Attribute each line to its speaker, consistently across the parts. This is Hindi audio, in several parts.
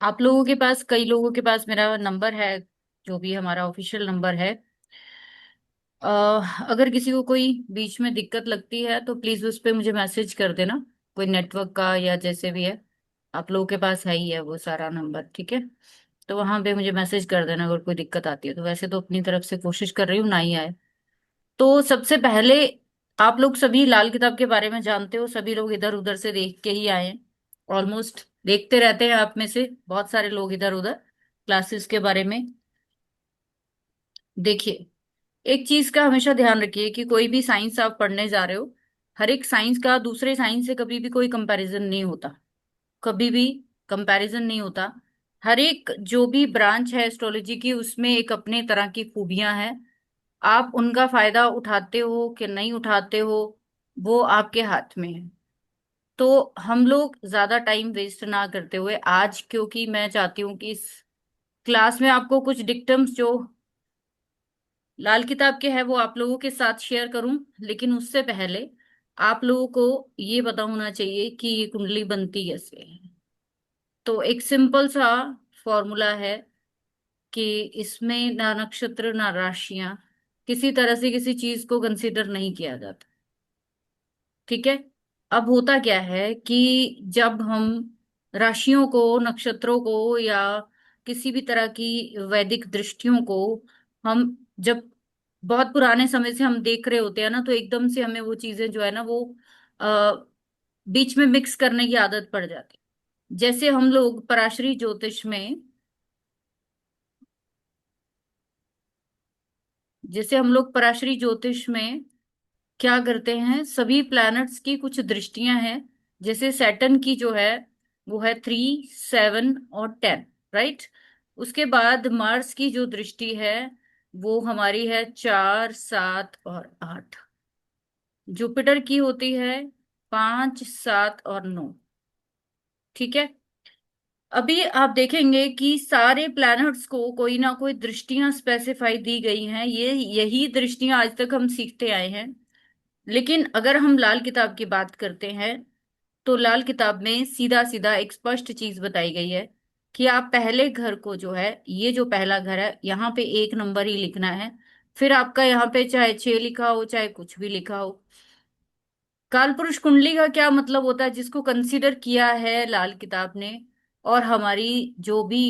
Speaker 1: आप लोगों के पास, कई लोगों के पास मेरा नंबर है, जो भी हमारा ऑफिशियल नंबर है। अ, अगर किसी को कोई बीच में दिक्कत लगती है तो प्लीज उस पे मुझे मैसेज कर देना। कोई नेटवर्क का या जैसे भी है, आप लोगों के पास है ही है वो सारा नंबर, ठीक है। तो वहां पे मुझे मैसेज कर देना अगर कोई दिक्कत आती है। तो वैसे तो अपनी तरफ से कोशिश कर रही हूँ ना ही आए। तो सबसे पहले, आप लोग सभी लाल किताब के बारे में जानते हो, सभी लोग इधर उधर से देख के ही आए हैं। ऑलमोस्ट देखते रहते हैं आप में से बहुत सारे लोग इधर उधर क्लासेस के बारे में। देखिए, एक चीज का हमेशा ध्यान रखिए कि कोई भी साइंस आप पढ़ने जा रहे हो, हर एक साइंस का दूसरे साइंस से कभी भी कोई कंपैरिजन नहीं होता। कभी भी कंपैरिजन नहीं होता। हर एक जो भी ब्रांच है एस्ट्रोलॉजी की, उसमें एक अपने तरह की खूबियां हैं। आप उनका फायदा उठाते हो कि नहीं उठाते हो, वो आपके हाथ में है। तो हम लोग ज्यादा टाइम वेस्ट ना करते हुए आज, क्योंकि मैं चाहती हूँ कि इस क्लास में आपको कुछ डिक्टम्स जो लाल किताब के है वो आप लोगों के साथ शेयर करूं। लेकिन उससे पहले आप लोगों को ये पता होना चाहिए कि ये कुंडली बनती कैसे है। तो एक सिंपल सा फॉर्मूला है कि इसमें ना नक्षत्र ना राशियां, किसी तरह से किसी चीज को कंसीडर नहीं किया जाता, ठीक है। अब होता क्या है कि जब हम राशियों को, नक्षत्रों को या किसी भी तरह की वैदिक दृष्टियों को हम जब बहुत पुराने समय से हम देख रहे होते हैं ना, तो एकदम से हमें वो चीजें जो है ना वो आ, बीच में मिक्स करने की आदत पड़ जाती है। जैसे हम लोग पराशरी ज्योतिष में, जैसे हम लोग पराशरी ज्योतिष में क्या करते हैं, सभी प्लैनेट्स की कुछ दृष्टियां हैं। जैसे सैटर्न की जो है वो है 3, 7 और 10, राइट। उसके बाद मार्स की जो दृष्टि है वो हमारी है 4, 7 और 8। जुपिटर की होती है 5, 7 और 9, ठीक है। अभी आप देखेंगे कि सारे प्लैनेट्स को कोई ना कोई दृष्टियां स्पेसिफाई दी गई हैं। ये यही दृष्टियां आज तक हम सीखते आए हैं। लेकिन अगर हम लाल किताब की बात करते हैं, तो लाल किताब में सीधा सीधा एक स्पष्ट चीज बताई गई है कि आप पहले घर को जो है, ये जो पहला घर है, यहाँ पे 1 नंबर ही लिखना है। फिर आपका यहाँ पे चाहे 6 लिखा हो चाहे कुछ भी लिखा हो। कालपुरुष कुंडली का क्या मतलब होता है, जिसको कंसीडर किया है लाल किताब ने, और हमारी जो भी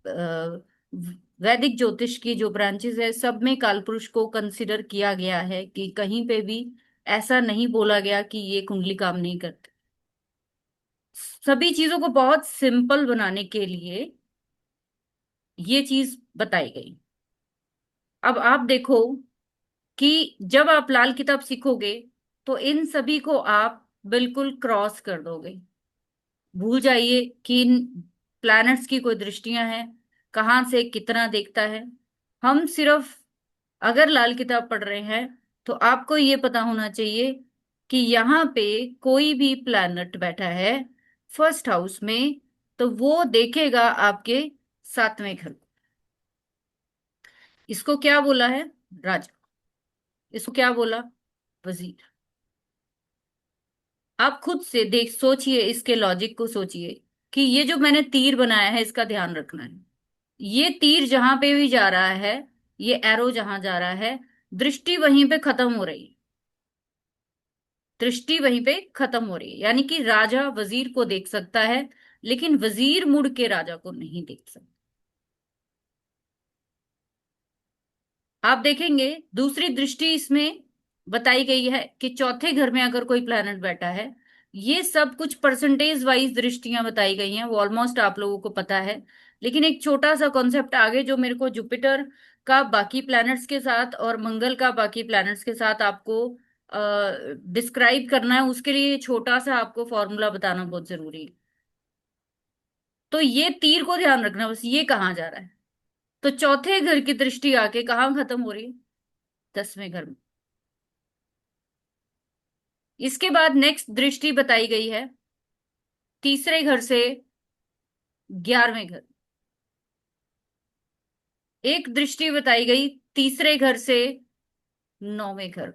Speaker 1: वैदिक ज्योतिष की जो ब्रांचेस है सब में कालपुरुष को कंसीडर किया गया है कि कहीं पे भी ऐसा नहीं बोला गया कि ये कुंडली काम नहीं करती। सभी चीजों को बहुत सिंपल बनाने के लिए ये चीज बताई गई। अब आप देखो कि जब आप लाल किताब सीखोगे तो इन सभी को आप बिल्कुल क्रॉस कर दोगे। भूल जाइए कि इन प्लैनेट्स की कोई दृष्टियां हैं, कहाँ से कितना देखता है। हम सिर्फ, अगर लाल किताब पढ़ रहे हैं तो आपको ये पता होना चाहिए कि यहाँ पे कोई भी प्लैनेट बैठा है फर्स्ट हाउस में, तो वो देखेगा आपके 7वें घर को। इसको क्या बोला है? राजा। इसको क्या बोला? वजीर। आप खुद से देख सोचिए, इसके लॉजिक को सोचिए कि ये जो मैंने तीर बनाया है इसका ध्यान रखना है। ये तीर जहां पे भी जा रहा है, ये एरो जहां जा रहा है, दृष्टि वहीं पे खत्म हो रही है। दृष्टि वहीं पे खत्म हो रही है, यानी कि राजा वजीर को देख सकता है, लेकिन वजीर मुड़ के राजा को नहीं देख सकता। आप देखेंगे दूसरी दृष्टि इसमें बताई गई है कि चौथे घर में अगर कोई प्लैनेट बैठा है। ये सब कुछ परसेंटेज वाइज दृष्टियां बताई गई हैं, वो ऑलमोस्ट आप लोगों को पता है। लेकिन एक छोटा सा कॉन्सेप्ट आगे जो मेरे को जुपिटर का बाकी प्लैनेट्स के साथ और मंगल का बाकी प्लैनेट्स के साथ आपको डिस्क्राइब करना है, उसके लिए छोटा सा आपको फॉर्मूला बताना बहुत जरूरी है। तो ये तीर को ध्यान रखना, बस ये कहाँ जा रहा है। तो चौथे घर की दृष्टि आके कहाँ खत्म हो रही है? 10वें घर में। इसके बाद नेक्स्ट दृष्टि बताई गई है तीसरे घर से 11वें घर। एक दृष्टि बताई गई तीसरे घर से 9वें घर।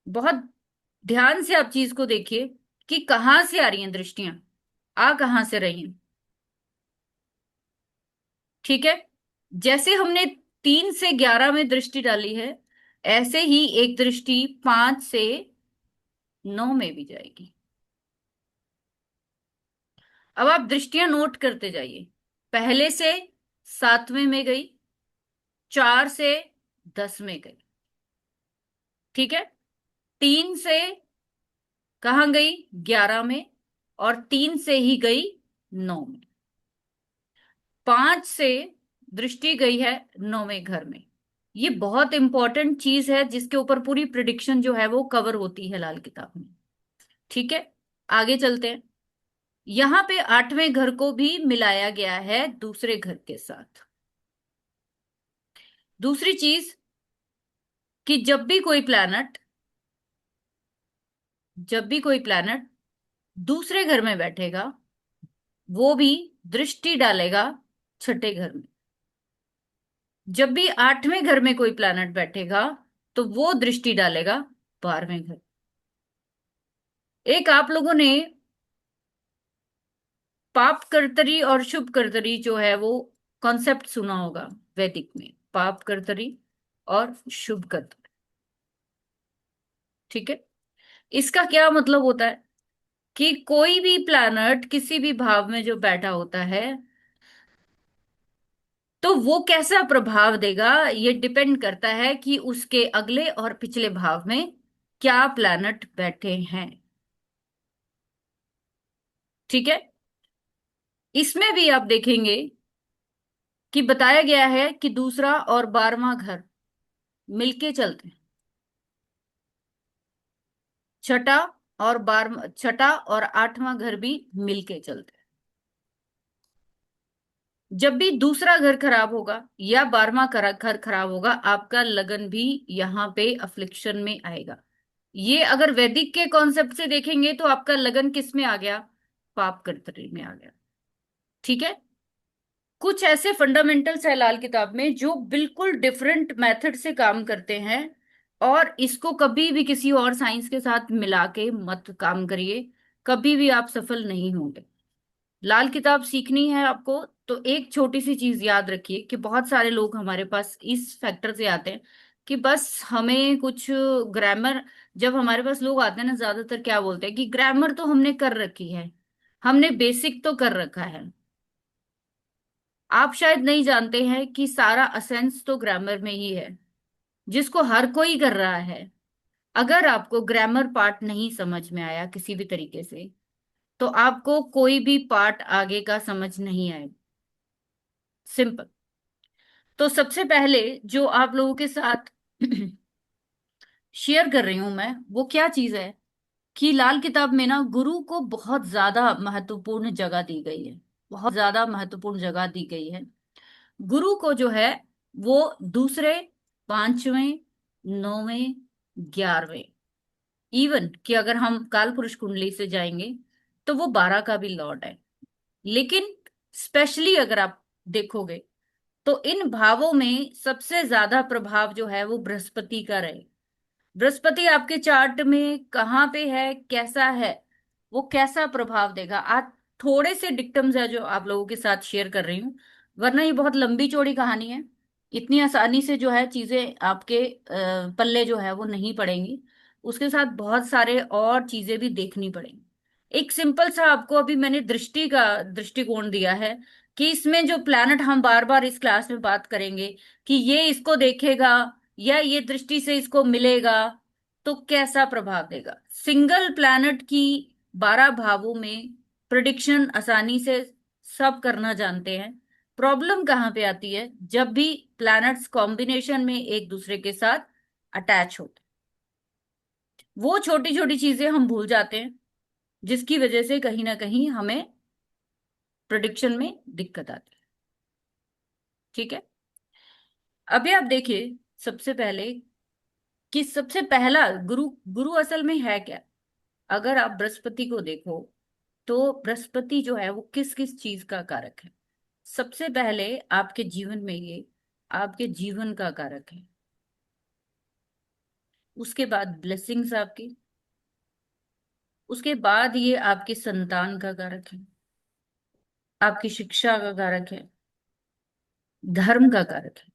Speaker 1: बहुत ध्यान से आप चीज को देखिए कि कहाँ से आ रही हैं दृष्टियां, आ कहाँ से रही हैं। ठीक है। जैसे हमने 3 से 11 में दृष्टि डाली है, ऐसे ही एक दृष्टि 5 से 9 में भी जाएगी। अब आप दृष्टियां नोट करते जाइए। पहले से 7वें में गई, 4 से 10 में गई। ठीक है। 3 से कहाँ गई? 11 में। और 3 से ही गई 9 में। 5 से दृष्टि गई है 9वें घर में। ये बहुत इंपॉर्टेंट चीज है जिसके ऊपर पूरी प्रिडिक्शन जो है वो कवर होती है लाल किताब में। ठीक है। आगे चलते हैं। यहां पे 8वें घर को भी मिलाया गया है दूसरे घर के साथ। दूसरी चीज कि जब भी कोई प्लैनेट दूसरे घर में बैठेगा, वो भी दृष्टि डालेगा छठे घर में। जब भी 8वें घर में कोई प्लैनेट बैठेगा, तो वो दृष्टि डालेगा 12वें घर। एक आप लोगों ने पाप कर्तरी और शुभ कर्तरी जो है वो कॉन्सेप्ट सुना होगा वैदिक में, पाप कर्तरी और शुभ कर्तरी। ठीक है। इसका क्या मतलब होता है कि कोई भी प्लैनेट किसी भी भाव में जो बैठा होता है, तो वो कैसा प्रभाव देगा ये डिपेंड करता है कि उसके अगले और पिछले भाव में क्या प्लैनेट बैठे हैं। ठीक है। इसमें भी आप देखेंगे कि बताया गया है कि दूसरा और 12वां घर मिलके चलते हैं। छठा और 8वां घर भी मिलके चलते हैं। जब भी दूसरा घर खराब होगा या 12वां घर खराब होगा, आपका लगन भी यहाँ पे अफ्लिक्शन में आएगा। ये अगर वैदिक के कॉन्सेप्ट से देखेंगे तो आपका लगन किस में आ गया? पाप कर्तरी में आ गया। ठीक है। कुछ ऐसे फंडामेंटल्स है लाल किताब में जो बिल्कुल डिफरेंट मेथड से काम करते हैं, और इसको कभी भी किसी और साइंस के साथ मिला के मत काम करिए। कभी भी आप सफल नहीं होंगे। लाल किताब सीखनी है आपको, तो एक छोटी सी चीज याद रखिए कि बहुत सारे लोग हमारे पास इस फैक्टर से आते हैं कि बस हमें कुछ ग्रामर। जब हमारे पास लोग आते हैं ना, ज्यादातर क्या बोलते हैं कि ग्रामर तो हमने कर रखी है, हमने बेसिक तो कर रखा है। आप शायद नहीं जानते हैं कि सारा असेंस तो ग्रामर में ही है, जिसको हर कोई कर रहा है। अगर आपको ग्रामर पार्ट नहीं समझ में आया किसी भी तरीके से, तो आपको कोई भी पार्ट आगे का समझ नहीं आएगा। सिंपल। तो सबसे पहले जो आप लोगों के साथ शेयर कर रही हूं मैं, वो क्या चीज है कि लाल किताब में ना गुरु को बहुत ज्यादा महत्वपूर्ण जगह दी गई है। बहुत ज्यादा महत्वपूर्ण जगह दी गई है। गुरु को जो है वो दूसरे, 5वें, 9वें, 11वें, इवन कि अगर हम काल पुरुष कुंडली से जाएंगे तो वो 12 का भी लॉर्ड है। लेकिन स्पेशली अगर आप देखोगे तो इन भावों में सबसे ज्यादा प्रभाव जो है वो बृहस्पति का रहे। बृहस्पति आपके चार्ट में कहाँ पे है, कैसा है, वो कैसा प्रभाव देगा, आज थोड़े से डिक्टम्स है जो आप लोगों के साथ शेयर कर रही हूँ। वरना ये बहुत लंबी चौड़ी कहानी है। इतनी आसानी से जो है चीजें आपके पल्ले जो है वो नहीं पड़ेंगी। उसके साथ बहुत सारे और चीजें भी देखनी पड़ेंगी। एक सिंपल सा आपको अभी मैंने दृष्टि का दृष्टिकोण दिया है कि इसमें जो प्लैनेट हम बार बार इस क्लास में बात करेंगे कि ये इसको देखेगा या ये दृष्टि से इसको मिलेगा, तो कैसा प्रभाव देगा। सिंगल प्लैनेट की 12 भावों में प्रिडिक्शन आसानी से सब करना जानते हैं। प्रॉब्लम कहाँ पे आती है? जब भी प्लैनेट्स कॉम्बिनेशन में एक दूसरे के साथ अटैच होते हैं, वो छोटी छोटी चीजें हम भूल जाते हैं, जिसकी वजह से कहीं ना कहीं हमें प्रिडिक्शन में दिक्कत आती है। ठीक है। अभी आप देखिए सबसे पहले कि सबसे पहला गुरु गुरु असल में है क्या। अगर आप बृहस्पति को देखो तो बृहस्पति जो है वो किस किस चीज का कारक है। सबसे पहले आपके जीवन में ये आपके जीवन का कारक है। उसके बाद ब्लेसिंग्स आपकी। उसके बाद ये आपके संतान का कारक है, आपकी शिक्षा का कारक है। धर्म का कारक है।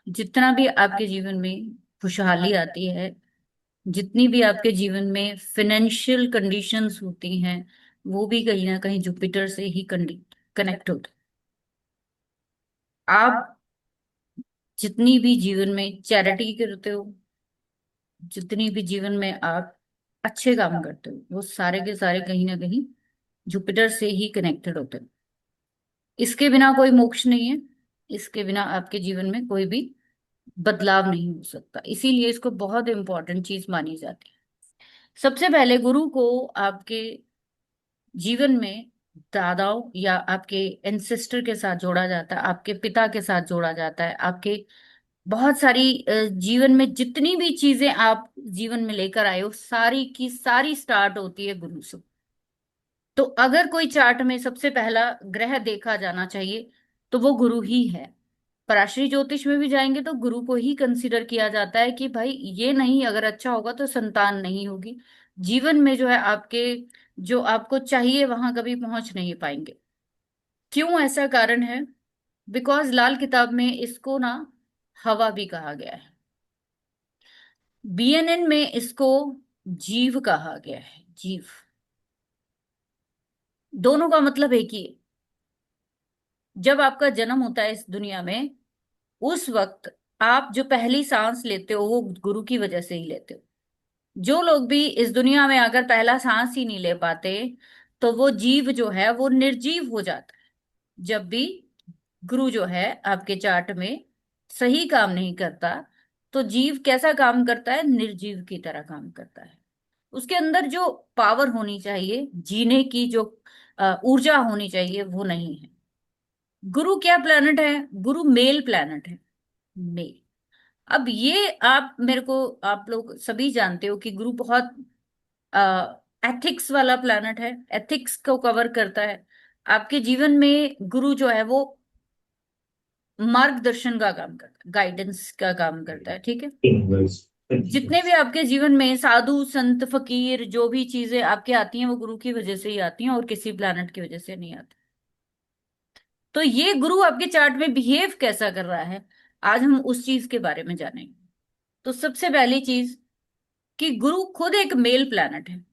Speaker 1: जितना भी आपके जीवन में खुशहाली आती है, जितनी भी आपके जीवन में फिनेंशियल कंडीशंस होती हैं, वो भी कहीं ना कहीं जुपिटर से ही कनेक्ट होते हैं। आप जितनी भी जीवन में चैरिटी करते हो, जितनी भी जीवन में आप अच्छे काम करते हो, वो सारे के सारे कहीं ना कहीं जुपिटर से ही कनेक्टेड होते हैं। इसके बिना कोई मोक्ष नहीं है। इसके बिना आपके जीवन में कोई भी बदलाव नहीं हो सकता, इसीलिए इसको बहुत इंपॉर्टेंट चीज मानी जाती है। सबसे पहले गुरु को आपके जीवन में दादाओं या आपके एंसेस्टर के साथ जोड़ा जाता है, आपके पिता के साथ जोड़ा जाता है, आपके बहुत सारी जीवन में जितनी भी चीजें आप जीवन में लेकर आए हो, सारी की सारी स्टार्ट होती है गुरु से। तो अगर कोई चार्ट में सबसे पहला ग्रह देखा जाना चाहिए तो वो गुरु ही है। पराशरी ज्योतिष में भी जाएंगे तो गुरु को ही कंसीडर किया जाता है कि भाई ये नहीं अगर अच्छा होगा तो संतान नहीं होगी, जीवन में जो है आपके, जो आपको चाहिए वहां कभी पहुंच नहीं पाएंगे। क्यों ऐसा कारण है? बिकॉज लाल किताब में इसको ना हवा भी कहा गया है, बीएनएन में इसको जीव कहा गया है। जीव, दोनों का मतलब एक ही है। जब आपका जन्म होता है इस दुनिया में, उस वक्त आप जो पहली सांस लेते हो वो गुरु की वजह से ही लेते हो। जो लोग भी इस दुनिया में अगर पहला सांस ही नहीं ले पाते, तो वो जीव जो है वो निर्जीव हो जाता है। जब भी गुरु जो है आपके चार्ट में सही काम नहीं करता, तो जीव कैसा काम करता है? निर्जीव की तरह काम करता है। उसके अंदर जो पावर होनी चाहिए, जीने की जो ऊर्जा होनी चाहिए, वो नहीं है। गुरु क्या प्लेनेट है? गुरु मेल प्लेनेट है। मेल। अब ये आप मेरे को, आप लोग सभी जानते हो कि गुरु बहुत एथिक्स वाला प्लैनेट है, एथिक्स को कवर करता है। आपके जीवन में गुरु जो है वो मार्गदर्शन का काम करता है, गाइडेंस का काम करता है, ठीक है। जितने भी आपके जीवन में साधु संत फकीर जो भी चीजें आपके आती हैं वो गुरु की वजह से ही आती हैं, और किसी प्लैनेट की वजह से नहीं आती। तो ये गुरु आपके चार्ट में बिहेव कैसा कर रहा है, आज हम उस चीज के बारे में जानेंगे। तो सबसे पहली चीज कि गुरु खुद एक मेल प्लैनेट है,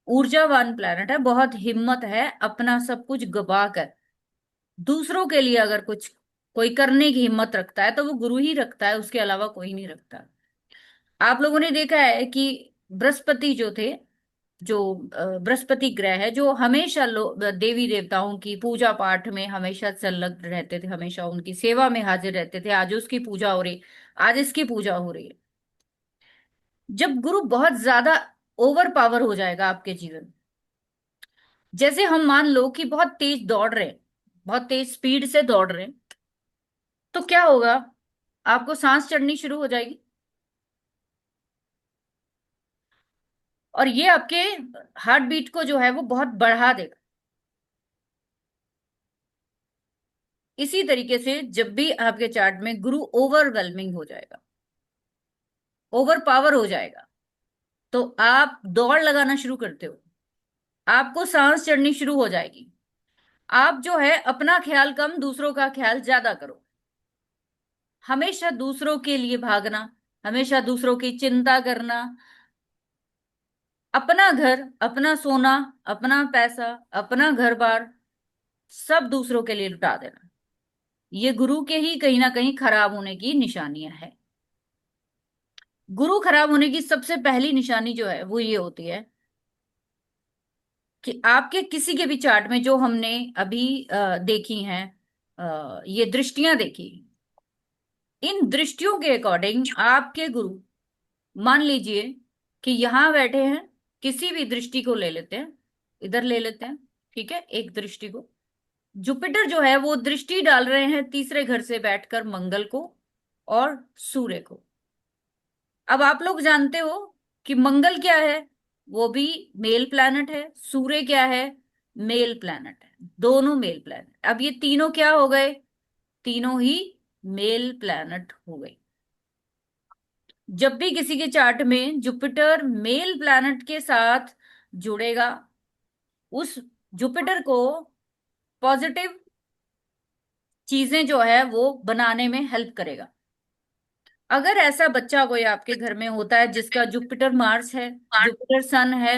Speaker 1: ऊर्जावान प्लैनेट है, बहुत हिम्मत है, अपना सब कुछ गवा कर दूसरों के लिए अगर कुछ कोई करने की हिम्मत रखता है तो वो गुरु ही रखता है, उसके अलावा कोई नहीं रखता। आप लोगों ने देखा है कि बृहस्पति जो थे, जो बृहस्पति ग्रह है, जो हमेशा देवी देवताओं की पूजा पाठ में हमेशा संलग्न रहते थे, हमेशा उनकी सेवा में हाजिर रहते थे। आज उसकी पूजा हो रही, आज इसकी पूजा हो रही है। जब गुरु बहुत ज्यादा ओवर पावर हो जाएगा आपके जीवन में, जैसे हम मान लो कि बहुत तेज दौड़ रहे हैं, बहुत तेज स्पीड से दौड़ रहे हैं, तो क्या होगा? आपको सांस चढ़नी शुरू हो जाएगी, और ये आपके हार्ट बीट को जो है वो बहुत बढ़ा देगा। इसी तरीके से जब भी आपके चार्ट में गुरु ओवरवेलमिंग हो जाएगा, ओवर पावर हो जाएगा, तो आप दौड़ लगाना शुरू करते हो, आपको सांस चढ़नी शुरू हो जाएगी। आप जो है अपना ख्याल कम, दूसरों का ख्याल ज्यादा करो, हमेशा दूसरों के लिए भागना, हमेशा दूसरों की चिंता करना, अपना घर, अपना सोना, अपना पैसा, अपना घर बार सब दूसरों के लिए लुटा देना, ये गुरु के ही कहीं ना कहीं खराब होने की निशानियां है। गुरु खराब होने की सबसे पहली निशानी जो है वो ये होती है कि आपके किसी के भी चार्ट में, जो हमने अभी देखी हैं, ये दृष्टियां देखी, इन दृष्टियों के अकॉर्डिंग आपके गुरु, मान लीजिए कि यहां बैठे हैं, किसी भी दृष्टि को ले लेते हैं, इधर ले लेते हैं, ठीक है, एक दृष्टि को जुपिटर जो है वो दृष्टि डाल रहे हैं तीसरे घर से बैठकर मंगल को और सूर्य को। अब आप लोग जानते हो कि मंगल क्या है? वो भी मेल प्लैनेट है। सूर्य क्या है? मेल प्लैनेट है। दोनों मेल प्लैनेट, अब ये तीनों क्या हो गए? तीनों ही मेल प्लैनेट हो गए। जब भी किसी के चार्ट में जुपिटर मेल प्लैनेट के साथ जुड़ेगा, उस जुपिटर को पॉजिटिव चीजें जो है वो बनाने में हेल्प करेगा। अगर ऐसा बच्चा कोई आपके घर में होता है जिसका जुपिटर मार्स है, जुपिटर सन है,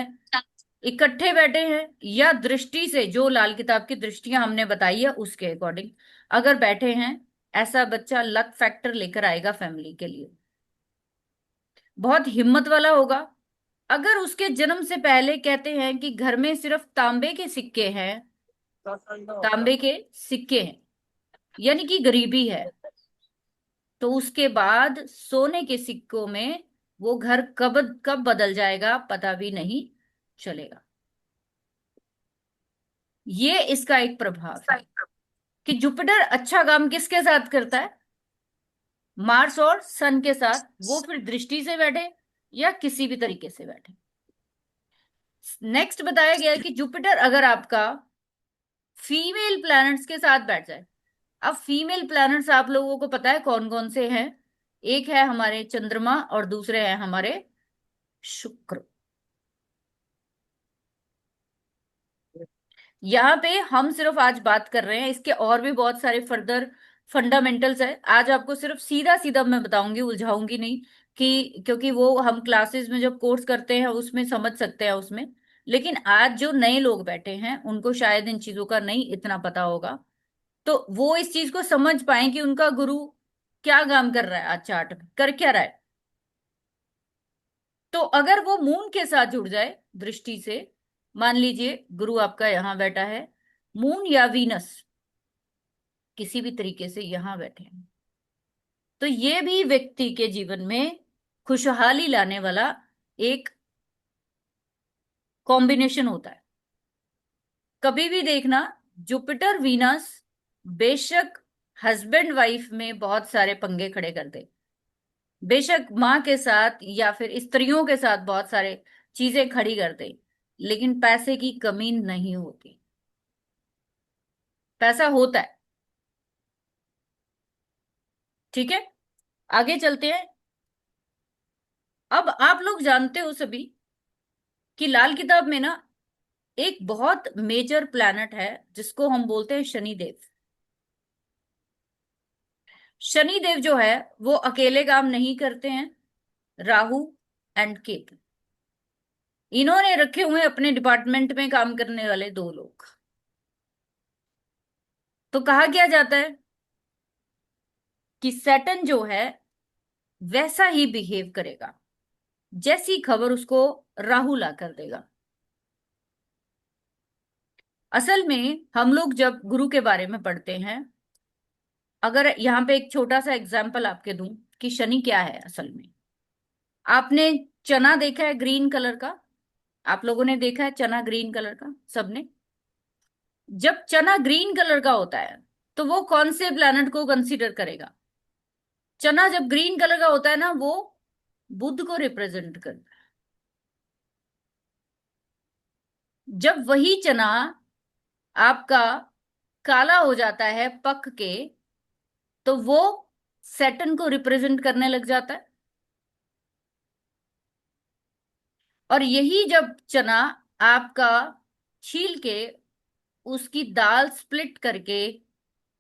Speaker 1: इकट्ठे बैठे हैं, या दृष्टि से जो लाल किताब की दृष्टियां हमने बताई है उसके अकॉर्डिंग अगर बैठे हैं, ऐसा बच्चा लक फैक्टर लेकर आएगा फैमिली के लिए। बहुत हिम्मत वाला होगा। अगर उसके जन्म से पहले कहते हैं कि घर में सिर्फ तांबे के सिक्के हैं, तांबे के सिक्के हैं, यानी कि गरीबी है, तो उसके बाद सोने के सिक्कों में वो घर कब कब बदल जाएगा पता भी नहीं चलेगा। ये इसका एक प्रभाव है कि जुपिटर अच्छा काम किसके साथ करता है, मार्स और सन के साथ, वो फिर दृष्टि से बैठे या किसी भी तरीके से बैठे। नेक्स्ट बताया गया है कि जुपिटर अगर आपका फीमेल प्लैनेट्स के साथ बैठ जाए। अब फीमेल प्लैनेट्स आप लोगों को पता है कौन कौन से हैं, एक है हमारे चंद्रमा और दूसरे हैं हमारे शुक्र। यहाँ पे हम सिर्फ आज बात कर रहे हैं, इसके और भी बहुत सारे फर्दर फंडामेंटल्स है। आज आपको सिर्फ सीधा सीधा मैं बताऊंगी, उलझाऊंगी नहीं, कि क्योंकि वो हम क्लासेस में जब कोर्स करते हैं उसमें समझ सकते हैं उसमें। लेकिन आज जो नए लोग बैठे हैं उनको शायद इन चीजों का नहीं इतना पता होगा, तो वो इस चीज को समझ पाए कि उनका गुरु क्या काम कर रहा है, आज चार्ट में कर क्या रहा है। तो अगर वो मून के साथ जुड़ जाए दृष्टि से, मान लीजिए गुरु आपका यहां बैठा है, मून या वीनस किसी भी तरीके से यहां बैठे हैं, तो ये भी व्यक्ति के जीवन में खुशहाली लाने वाला एक कॉम्बिनेशन होता है। कभी भी देखना, जुपिटर वीनस बेशक हस्बैंड वाइफ में बहुत सारे पंगे खड़े कर दे, बेशक माँ के साथ या फिर स्त्रियों के साथ बहुत सारे चीजें खड़ी कर दे, लेकिन पैसे की कमी नहीं होती। पैसा होता है। ठीक है, आगे चलते हैं। अब आप लोग जानते हो सभी कि लाल किताब में ना एक बहुत मेजर प्लैनेट है जिसको हम बोलते हैं शनिदेव। शनिदेव जो है वो अकेले काम नहीं करते हैं, राहु एंड केतु इन्होंने रखे हुए अपने डिपार्टमेंट में काम करने वाले दो लोग। तो कहा क्या जाता है कि सैटर्न जो है वैसा ही बिहेव करेगा जैसी खबर उसको राहु ला कर देगा। असल में हम लोग जब गुरु के बारे में पढ़ते हैं, अगर यहाँ पे एक छोटा सा एग्जाम्पल आपके दूं कि शनि क्या है असल में। आपने चना देखा है ग्रीन कलर का, आप लोगों ने देखा है चना ग्रीन कलर का सबने। जब चना ग्रीन कलर का होता है तो वो कौन से प्लैनेट को कंसीडर करेगा। चना जब ग्रीन कलर का होता है ना, वो बुध को रिप्रेजेंट करता है। जब वही चना आपका काला हो जाता है पक के, तो वो सैटर्न को रिप्रेजेंट करने लग जाता है। और यही जब चना आपका छील के उसकी दाल स्प्लिट करके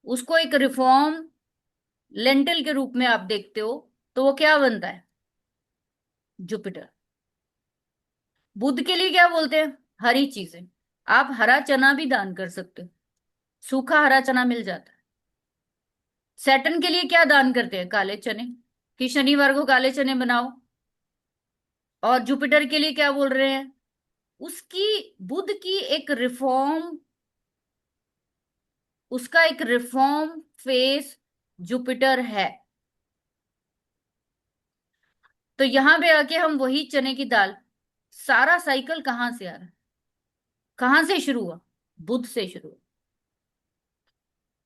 Speaker 1: उसको एक रिफॉर्म लेंटल के रूप में आप देखते हो, तो वो क्या बनता है, जुपिटर। बुध के लिए क्या बोलते हैं, हरी चीजें। आप हरा चना भी दान कर सकते हो, सूखा हरा चना मिल जाता है। सैटर्न के लिए क्या दान करते हैं, काले चने, कि शनिवार को काले चने बनाओ। और जुपिटर के लिए क्या बोल रहे हैं, उसकी बुध की एक रिफॉर्म, उसका एक रिफॉर्म फेस जुपिटर है। तो यहां पे आके हम वही चने की दाल, सारा साइकिल कहां से आ रहा है, कहां से शुरू हुआ, बुध से शुरू हुआ।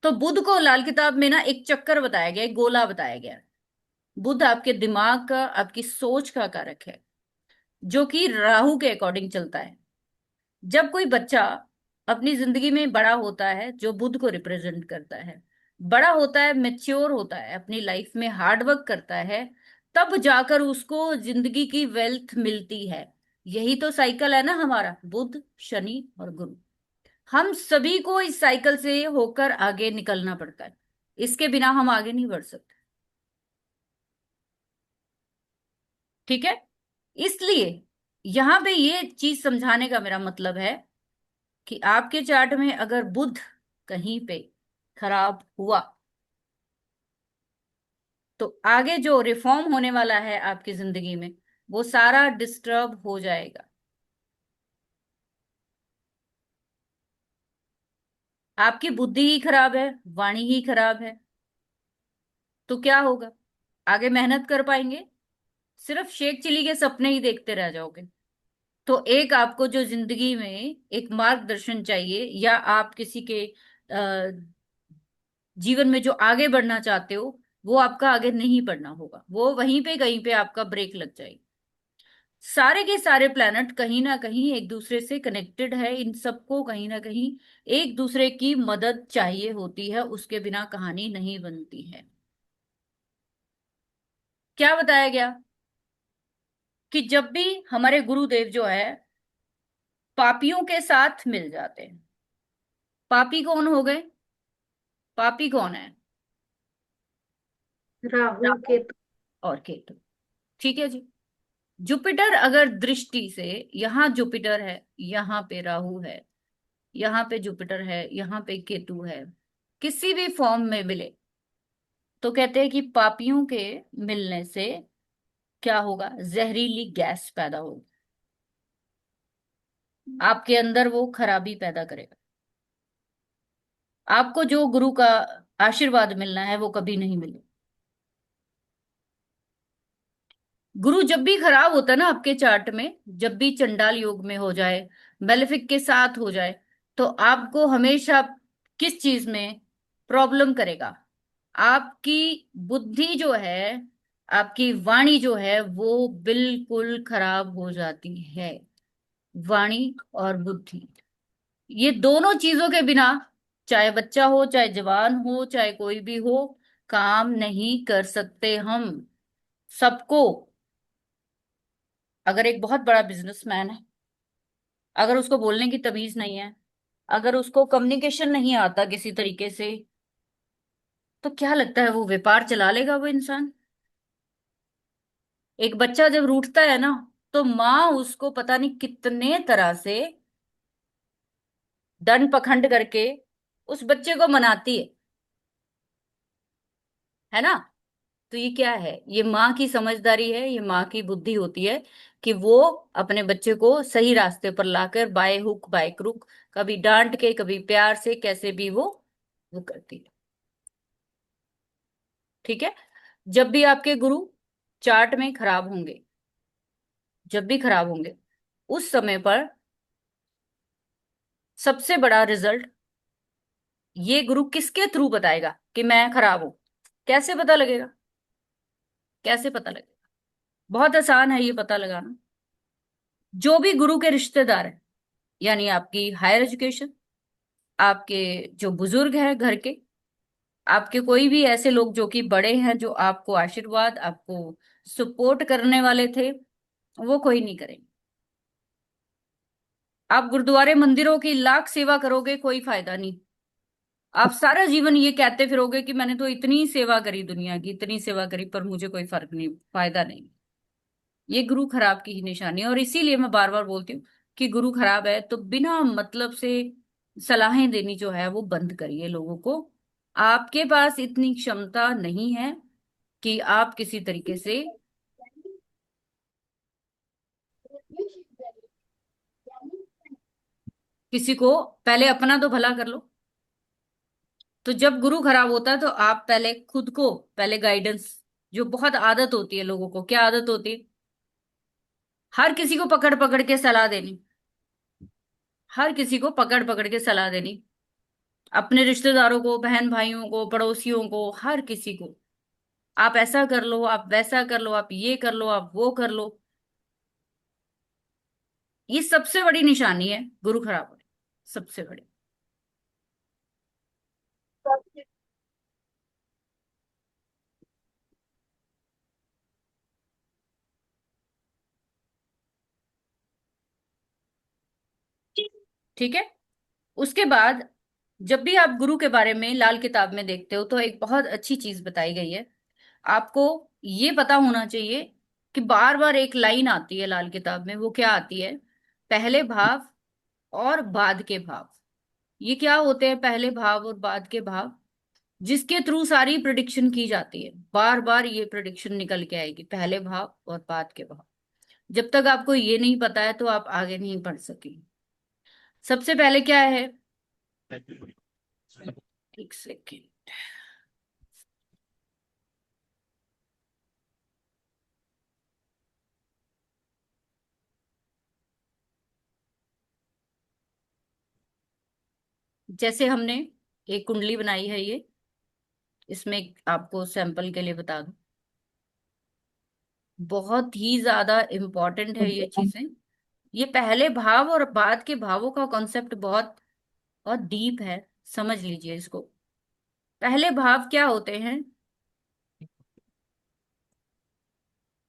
Speaker 1: तो बुध को लाल किताब में ना एक चक्कर बताया गया, एक गोला बताया गया। बुध आपके दिमाग का, आपकी सोच का कारक है, जो कि राहु के अकॉर्डिंग चलता है। जब कोई बच्चा अपनी जिंदगी में बड़ा होता है, जो बुध को रिप्रेजेंट करता है, बड़ा होता है, मेच्योर होता है, अपनी लाइफ में हार्ड वर्क करता है, तब जाकर उसको जिंदगी की वेल्थ मिलती है। यही तो साइकिल है ना हमारा, बुध शनि और गुरु। हम सभी को इस साइकिल से होकर आगे निकलना पड़ता है। इसके बिना हम आगे नहीं बढ़ सकते। ठीक है। इसलिए यहां पे ये चीज समझाने का मेरा मतलब है कि आपके चार्ट में अगर बुध कहीं पे खराब हुआ तो आगे जो रिफॉर्म होने वाला है आपकी जिंदगी में वो सारा डिस्टर्ब हो जाएगा। आपकी बुद्धि ही खराब है, वाणी ही खराब है, तो क्या होगा? आगे मेहनत कर पाएंगे? सिर्फ शेख चिल्ली के सपने ही देखते रह जाओगे। तो एक आपको जो जिंदगी में एक मार्गदर्शन चाहिए, या आप किसी के जीवन में जो आगे बढ़ना चाहते हो, वो आपका आगे नहीं बढ़ना होगा, वो वहीं पे कहीं पे आपका ब्रेक लग जाएगी। सारे के सारे प्लैनेट कहीं ना कहीं एक दूसरे से कनेक्टेड है, इन सबको कहीं ना कहीं एक दूसरे की मदद चाहिए होती है, उसके बिना कहानी नहीं बनती है। क्या बताया गया कि जब भी हमारे गुरुदेव जो है पापियों के साथ मिल जाते हैं। पापी कौन हो गए? पापी कौन है?
Speaker 2: राहु
Speaker 1: राहु
Speaker 2: केतु।
Speaker 1: और केतु। ठीक है जी। जुपिटर अगर दृष्टि से, यहाँ जुपिटर है, यहाँ पे राहु है, यहाँ पे जुपिटर है, यहाँ पे केतु है, किसी भी फॉर्म में मिले तो कहते हैं कि पापियों के मिलने से क्या होगा? जहरीली गैस पैदा होगी, आपके अंदर वो खराबी पैदा करेगा। आपको जो गुरु का आशीर्वाद मिलना है वो कभी नहीं मिलेगा। गुरु जब भी खराब होता है ना आपके चार्ट में, जब भी चंडाल योग में हो जाए, मेलेफिक के साथ हो जाए, तो आपको हमेशा किस चीज में प्रॉब्लम करेगा? आपकी बुद्धि जो है, आपकी वाणी जो है वो बिल्कुल खराब हो जाती है। वाणी और बुद्धि, ये दोनों चीजों के बिना, चाहे बच्चा हो, चाहे जवान हो, चाहे कोई भी हो, काम नहीं कर सकते हम। सबको, अगर एक बहुत बड़ा बिजनेसमैन है, अगर उसको बोलने की तमीज नहीं है, अगर उसको कम्युनिकेशन नहीं आता किसी तरीके से, तो क्या लगता है वो व्यापार चला लेगा वो इंसान? एक बच्चा जब रूठता है ना, तो माँ उसको पता नहीं कितने तरह से दंड पखंड करके उस बच्चे को मनाती है ना? तो ये क्या है? ये माँ की समझदारी है, ये माँ की बुद्धि होती है कि वो अपने बच्चे को सही रास्ते पर लाकर बाय हुक बाय क्रुक, कभी डांट के कभी प्यार से, कैसे भी वो करती है। ठीक है। जब भी आपके गुरु चार्ट में खराब होंगे, जब भी खराब होंगे, उस समय पर सबसे बड़ा रिजल्ट ये गुरु किसके थ्रू बताएगा कि मैं खराब हूं? कैसे पता लगेगा? कैसे पता लगेगा? बहुत आसान है ये पता लगाना। जो भी गुरु के रिश्तेदार हैं, यानी आपकी हायर एजुकेशन, आपके जो बुजुर्ग हैं घर के, आपके कोई भी ऐसे लोग जो कि बड़े हैं, जो आपको आशीर्वाद, आपको सपोर्ट करने वाले थे, वो कोई नहीं करेंगे। आप गुरुद्वारे मंदिरों की लाख सेवा करोगे, कोई फायदा नहीं। आप सारा जीवन ये कहते फिरोगे कि मैंने तो इतनी सेवा करी, दुनिया की इतनी सेवा करी, पर मुझे कोई फर्क नहीं, फायदा नहीं। ये गुरु खराब की ही निशानी है। और इसीलिए मैं बार बार बोलती हूँ कि गुरु खराब है तो बिना मतलब से सलाहें देनी जो है वो बंद करिए लोगों को। आपके पास इतनी क्षमता नहीं है कि आप किसी तरीके से किसी को, पहले अपना तो भला कर लो। तो जब गुरु खराब होता है तो आप पहले खुद को, पहले गाइडेंस, जो बहुत आदत होती है लोगों को, क्या आदत होती है? हर किसी को पकड़ पकड़ के सलाह देनी, हर किसी को पकड़ पकड़ के सलाह देनी, अपने रिश्तेदारों को, बहन भाइयों को, पड़ोसियों को, हर किसी को। आप ऐसा कर लो, आप वैसा कर लो, आप ये कर लो, आप वो कर लो। ये सबसे बड़ी निशानी है गुरु खराब होने, सबसे बड़ी। ठीक है। उसके बाद जब भी आप गुरु के बारे में लाल किताब में देखते हो तो एक बहुत अच्छी चीज बताई गई है। आपको ये पता होना चाहिए कि बार बार एक लाइन आती है लाल किताब में, वो क्या आती है? पहले भाव और बाद के भाव। ये क्या होते हैं पहले भाव और बाद के भाव? जिसके थ्रू सारी प्रिडिक्शन की जाती है। बार बार ये प्रिडिक्शन निकल के आएगी, पहले भाव और बाद के भाव। जब तक आपको ये नहीं पता है तो आप आगे नहीं बढ़ सकेंगे। सबसे पहले क्या है? एक सेकेंड। जैसे हमने एक कुंडली बनाई है ये, इसमें आपको सैंपल के लिए बता दूं, बहुत ही ज्यादा इम्पोर्टेंट है ये चीजें। ये पहले भाव और बाद के भावों का कॉन्सेप्ट बहुत बहुत डीप है। समझ लीजिए इसको। पहले भाव क्या होते हैं?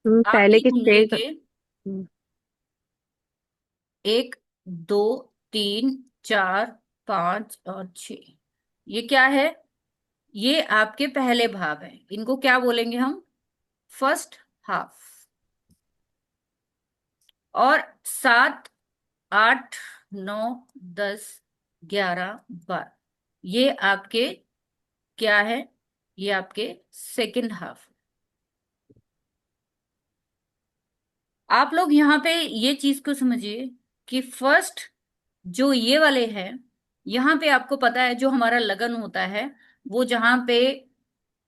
Speaker 2: पहले
Speaker 1: आपकी
Speaker 2: के
Speaker 1: कुंडली
Speaker 2: स्टेज।
Speaker 1: के एक, दो, तीन, चार, पांच और छ। ये क्या है? ये आपके पहले भाव है। इनको क्या बोलेंगे हम? First half. और सात, आठ, नौ, 10, 11, 12, ये आपके क्या है? ये आपके सेकंड हाफ। आप लोग यहाँ पे ये चीज को समझिए कि फर्स्ट जो ये वाले हैं, यहाँ पे आपको पता है जो हमारा लगन होता है, वो जहां पे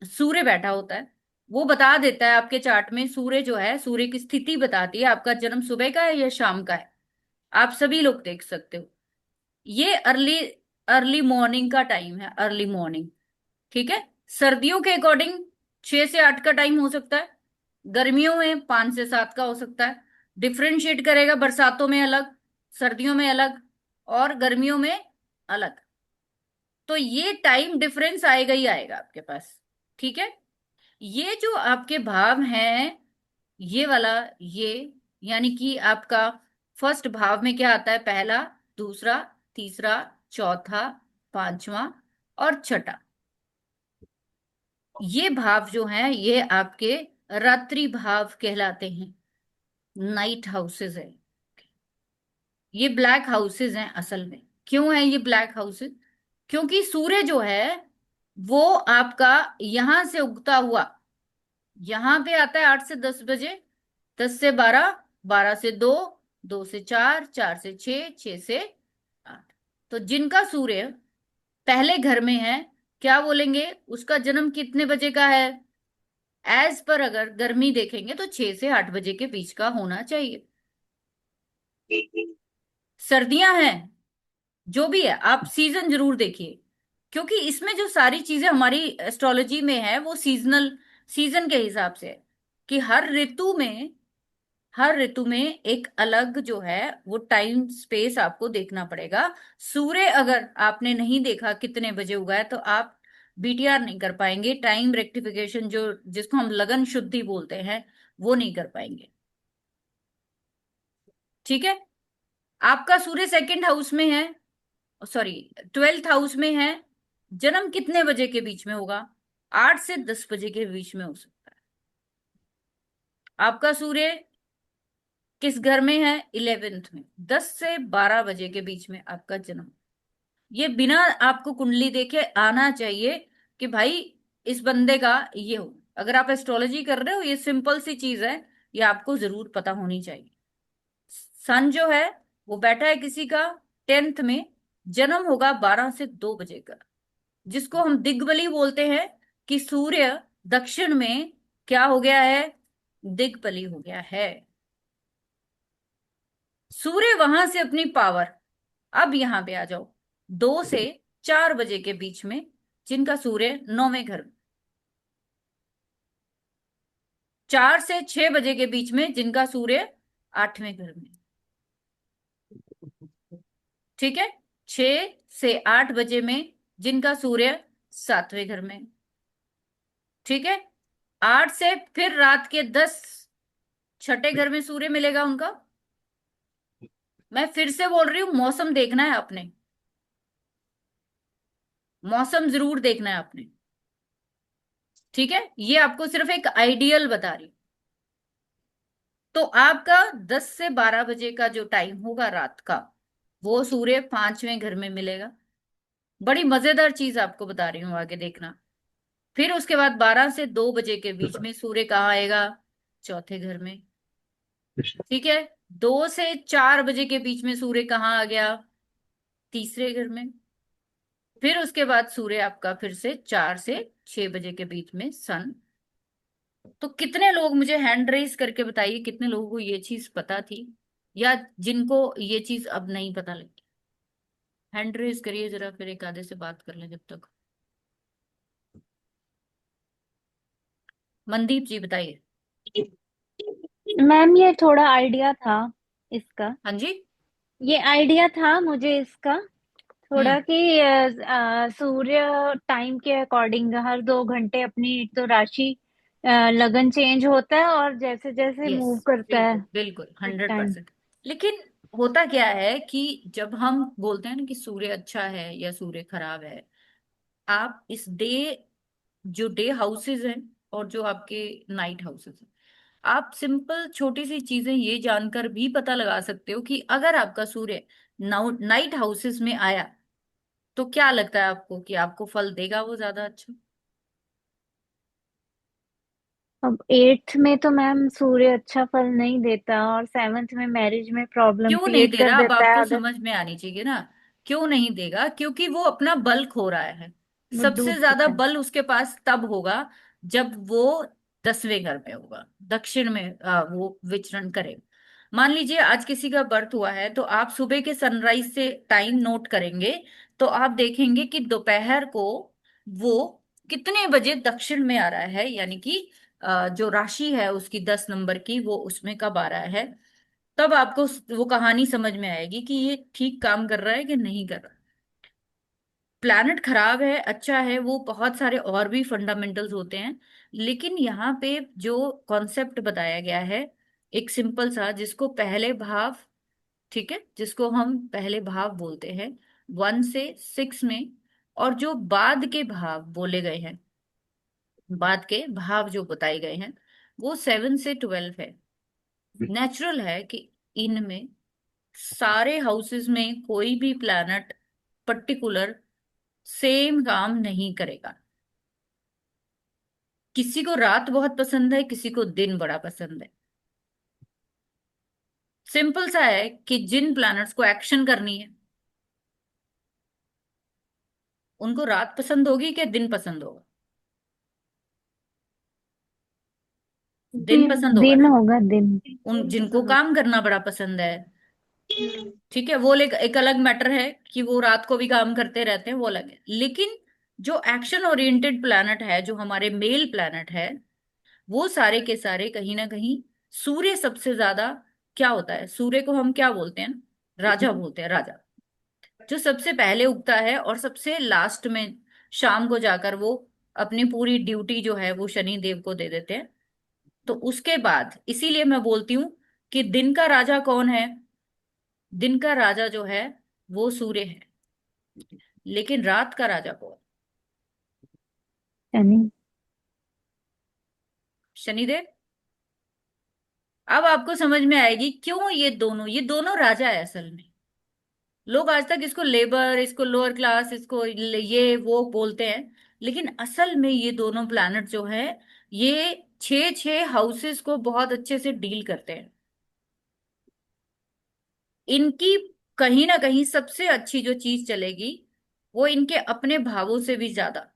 Speaker 1: सूर्य बैठा होता है, वो बता देता है आपके चार्ट में। सूर्य जो है, सूर्य की स्थिति बताती है आपका जन्म सुबह का है या शाम का है। आप सभी लोग देख सकते हो। ये अर्ली अर्ली मॉर्निंग का टाइम है, अर्ली मॉर्निंग। ठीक है। सर्दियों के अकॉर्डिंग 6 से 8 का टाइम हो सकता है। गर्मियों में 5 से 7 का हो सकता है। डिफरेंशिएट करेगा, बरसातों में अलग, सर्दियों में अलग, और गर्मियों में अलग। तो ये टाइम डिफरेंस आएगा ही आएगा आपके पास। ठीक है। ये जो आपके भाव हैं, ये वाला, ये यानी कि आपका फर्स्ट भाव में क्या आता है? पहला, दूसरा, तीसरा, चौथा, पांचवा और छठा। ये भाव जो हैं ये आपके रात्रि भाव कहलाते हैं। नाइट हाउसेज है। ये ब्लैक हाउसेज हैं असल में। क्यों है ये ब्लैक हाउसेज? क्योंकि सूर्य जो है वो आपका यहां से उगता हुआ यहां पे आता है 8 से 10 बजे, 10 से 12, 12 से 2, 2 से 4, 4 से 6, 6 से 8। तो जिनका सूर्य पहले घर में है, क्या बोलेंगे? उसका जन्म कितने बजे का है? एज पर अगर गर्मी देखेंगे तो 6 से 8 बजे के बीच का होना चाहिए। सर्दियां हैं, जो भी है, आप सीजन जरूर देखिए। क्योंकि इसमें जो सारी चीजें हमारी एस्ट्रोलॉजी में है वो सीजनल, सीजन के हिसाब से है। कि हर ऋतु में एक अलग जो है वो टाइम स्पेस आपको देखना पड़ेगा। सूर्य अगर आपने नहीं देखा कितने बजे उगा है तो आप बीटीआर नहीं कर पाएंगे, टाइम रेक्टिफिकेशन जो जिसको हम लगन शुद्धि बोलते हैं वो नहीं कर पाएंगे। ठीक है। आपका सूर्य सेकंड हाउस में है, सॉरी 12th हाउस में है। जन्म कितने बजे के बीच में होगा? 8 से 10 बजे के बीच में हो सकता है। आपका सूर्य किस घर में है? 11th में। 10 से 12 बजे के बीच में आपका जन्म। ये बिना आपको कुंडली देखे आना चाहिए कि भाई इस बंदे का ये हो। अगर आप एस्ट्रोलॉजी कर रहे हो, ये सिंपल सी चीज है, ये आपको जरूर पता होनी चाहिए। सन जो है वो बैठा है किसी का 10th में, जन्म होगा 12 से 2 बजे का, जिसको हम दिग्बली बोलते हैं। कि सूर्य दक्षिण में क्या हो गया है? दिग्बली हो गया है। सूर्य वहां से अपनी पावर, अब यहां पे आ जाओ। 2 से 4 बजे के बीच में जिनका सूर्य 9वें घर में, 4 से 6 बजे के बीच में जिनका सूर्य 8वें घर में। ठीक है। 6 से 8 बजे में जिनका सूर्य 7वें घर में। ठीक है। 8 से फिर रात के 10, छठे घर में सूर्य मिलेगा उनका। मैं फिर से बोल रही हूँ, मौसम देखना है आपने। मौसम जरूर देखना है आपने। ठीक है, ये आपको सिर्फ एक आइडियल बता रही हूं। तो आपका 10 से 12 बजे का जो टाइम होगा रात का, वो सूर्य 5वें घर में मिलेगा। बड़ी मजेदार चीज आपको बता रही हूँ, आगे देखना। फिर उसके बाद 12 से 2 बजे के बीच में सूर्य कहाँ आएगा? चौथे घर में। ठीक है। 2 से 4 बजे के बीच में सूर्य कहाँ आ गया? तीसरे घर में। फिर उसके बाद सूर्य आपका फिर से 4 से 6 बजे के बीच में सन। तो कितने लोग मुझे हैंड रेस करके बताइए, कितने लोगों को ये चीज पता थी, या जिनको ये चीज अब नहीं पता लगी? हैंड रेस करिए जरा, फिर एक आधे से बात कर लें जब तक। मनदीप जी बताइए।
Speaker 2: मैम ये थोड़ा आइडिया था इसका।
Speaker 1: हाँ जी।
Speaker 2: ये आइडिया था मुझे इसका थोड़ा
Speaker 1: हम्म।
Speaker 2: कि सूर्य टाइम के अकॉर्डिंग हर 2 घंटे अपनी एक तो राशि लगन चेंज होता है और जैसे जैसे
Speaker 1: यस,
Speaker 2: मूव करता है
Speaker 1: बिल्कुल बिल्कुल
Speaker 2: एक
Speaker 1: हंड्रेड
Speaker 2: टाइम।
Speaker 1: परसेंट लेकिन होता क्या है कि जब हम बोलते हैं ना कि सूर्य अच्छा है या सूर्य खराब है, आप इस डे, जो डे हाउसेस हैं और जो आपके नाइट हाउसेस हैं, आप सिंपल छोटी सी चीजें ये जानकर भी पता लगा सकते हो कि अगर आपका सूर्य नाइट हाउसेस में आया, तो क्या लगता है आपको कि आपको फल देगा वो ज्यादा अच्छा?
Speaker 2: अब 8th में तो मैम सूर्य अच्छा फल नहीं देता और 7th में मैरिज में प्रॉब्लम
Speaker 1: क्यों नहीं
Speaker 2: क्रिएट
Speaker 1: दे
Speaker 2: कर
Speaker 1: रहा, अब
Speaker 2: देता है
Speaker 1: आपको
Speaker 2: अगर
Speaker 1: समझ में आनी चाहिए ना। क्यों नहीं देगा? क्योंकि वो अपना बल खो रहा है।
Speaker 2: वो
Speaker 1: सबसे
Speaker 2: डूब
Speaker 1: ज्यादा
Speaker 2: चुका है।
Speaker 1: बल उसके पास तब होगा जब वो 10वें घर में होगा, दक्षिण में वो विचरण करेगा। मान लीजिए आज किसी का बर्थ हुआ है, तो आप सुबह के सनराइज से टाइम नोट करेंगे, तो आप देखेंगे कि दोपहर को वो कितने बजे दक्षिण में आ रहा है, यानी कि जो राशि है उसकी 10 नंबर की, वो उसमें कब आ रहा है। तब आपको वो कहानी समझ में आएगी कि ये ठीक काम कर रहा है कि नहीं कर रहा। प्लैनेट खराब है अच्छा है, वो बहुत सारे और भी फंडामेंटल्स होते हैं। लेकिन यहाँ पे जो कॉन्सेप्ट बताया गया है, एक सिंपल सा, जिसको पहले भाव, ठीक है, जिसको हम पहले भाव बोलते हैं 1 से 6 में, और जो बाद के भाव बोले गए हैं, बाद के भाव जो बताए गए हैं, वो 7 से 12 है। नेचुरल है कि इनमें सारे हाउसेस में कोई भी प्लैनेट पर्टिकुलर सेम काम नहीं करेगा। किसी को रात बहुत पसंद है, किसी को दिन बड़ा पसंद है। सिंपल सा है कि जिन प्लैनेट्स को एक्शन करनी है, उनको रात पसंद होगी कि दिन पसंद होगा? दिन
Speaker 2: दिन
Speaker 1: पसंद होगा
Speaker 2: दिन
Speaker 1: ना।
Speaker 2: होगा दिन।
Speaker 1: उन जिनको काम करना बड़ा पसंद है, ठीक है, वो एक अलग मैटर है कि वो रात को भी काम करते रहते हैं, वो अलग है। लेकिन जो एक्शन ओरिएंटेड प्लैनेट है, जो हमारे मेल प्लैनेट है, वो सारे के सारे कहीं ना कहीं, सूर्य सबसे ज्यादा, क्या होता है, सूर्य को हम क्या बोलते हैं? राजा बोलते हैं, राजा। जो सबसे पहले उगता है और सबसे लास्ट में शाम को जाकर वो अपनी पूरी ड्यूटी जो है वो शनि देव को दे देते हैं। तो उसके बाद इसीलिए मैं बोलती हूँ कि दिन का राजा कौन है? दिन का राजा जो है वो सूर्य है। लेकिन रात का राजा कौन?
Speaker 2: शनि।
Speaker 1: शनिदेव। अब आपको समझ में आएगी क्यों ये दोनों राजा है असल में। लोग आज तक इसको लेबर, इसको लोअर क्लास, इसको ये वो बोलते हैं, लेकिन असल में ये दोनों प्लैनेट जो है, ये 6 6 हाउसेस को बहुत अच्छे से डील करते हैं। इनकी कहीं ना कहीं सबसे अच्छी जो चीज चलेगी, वो इनके अपने भावों से भी ज्यादा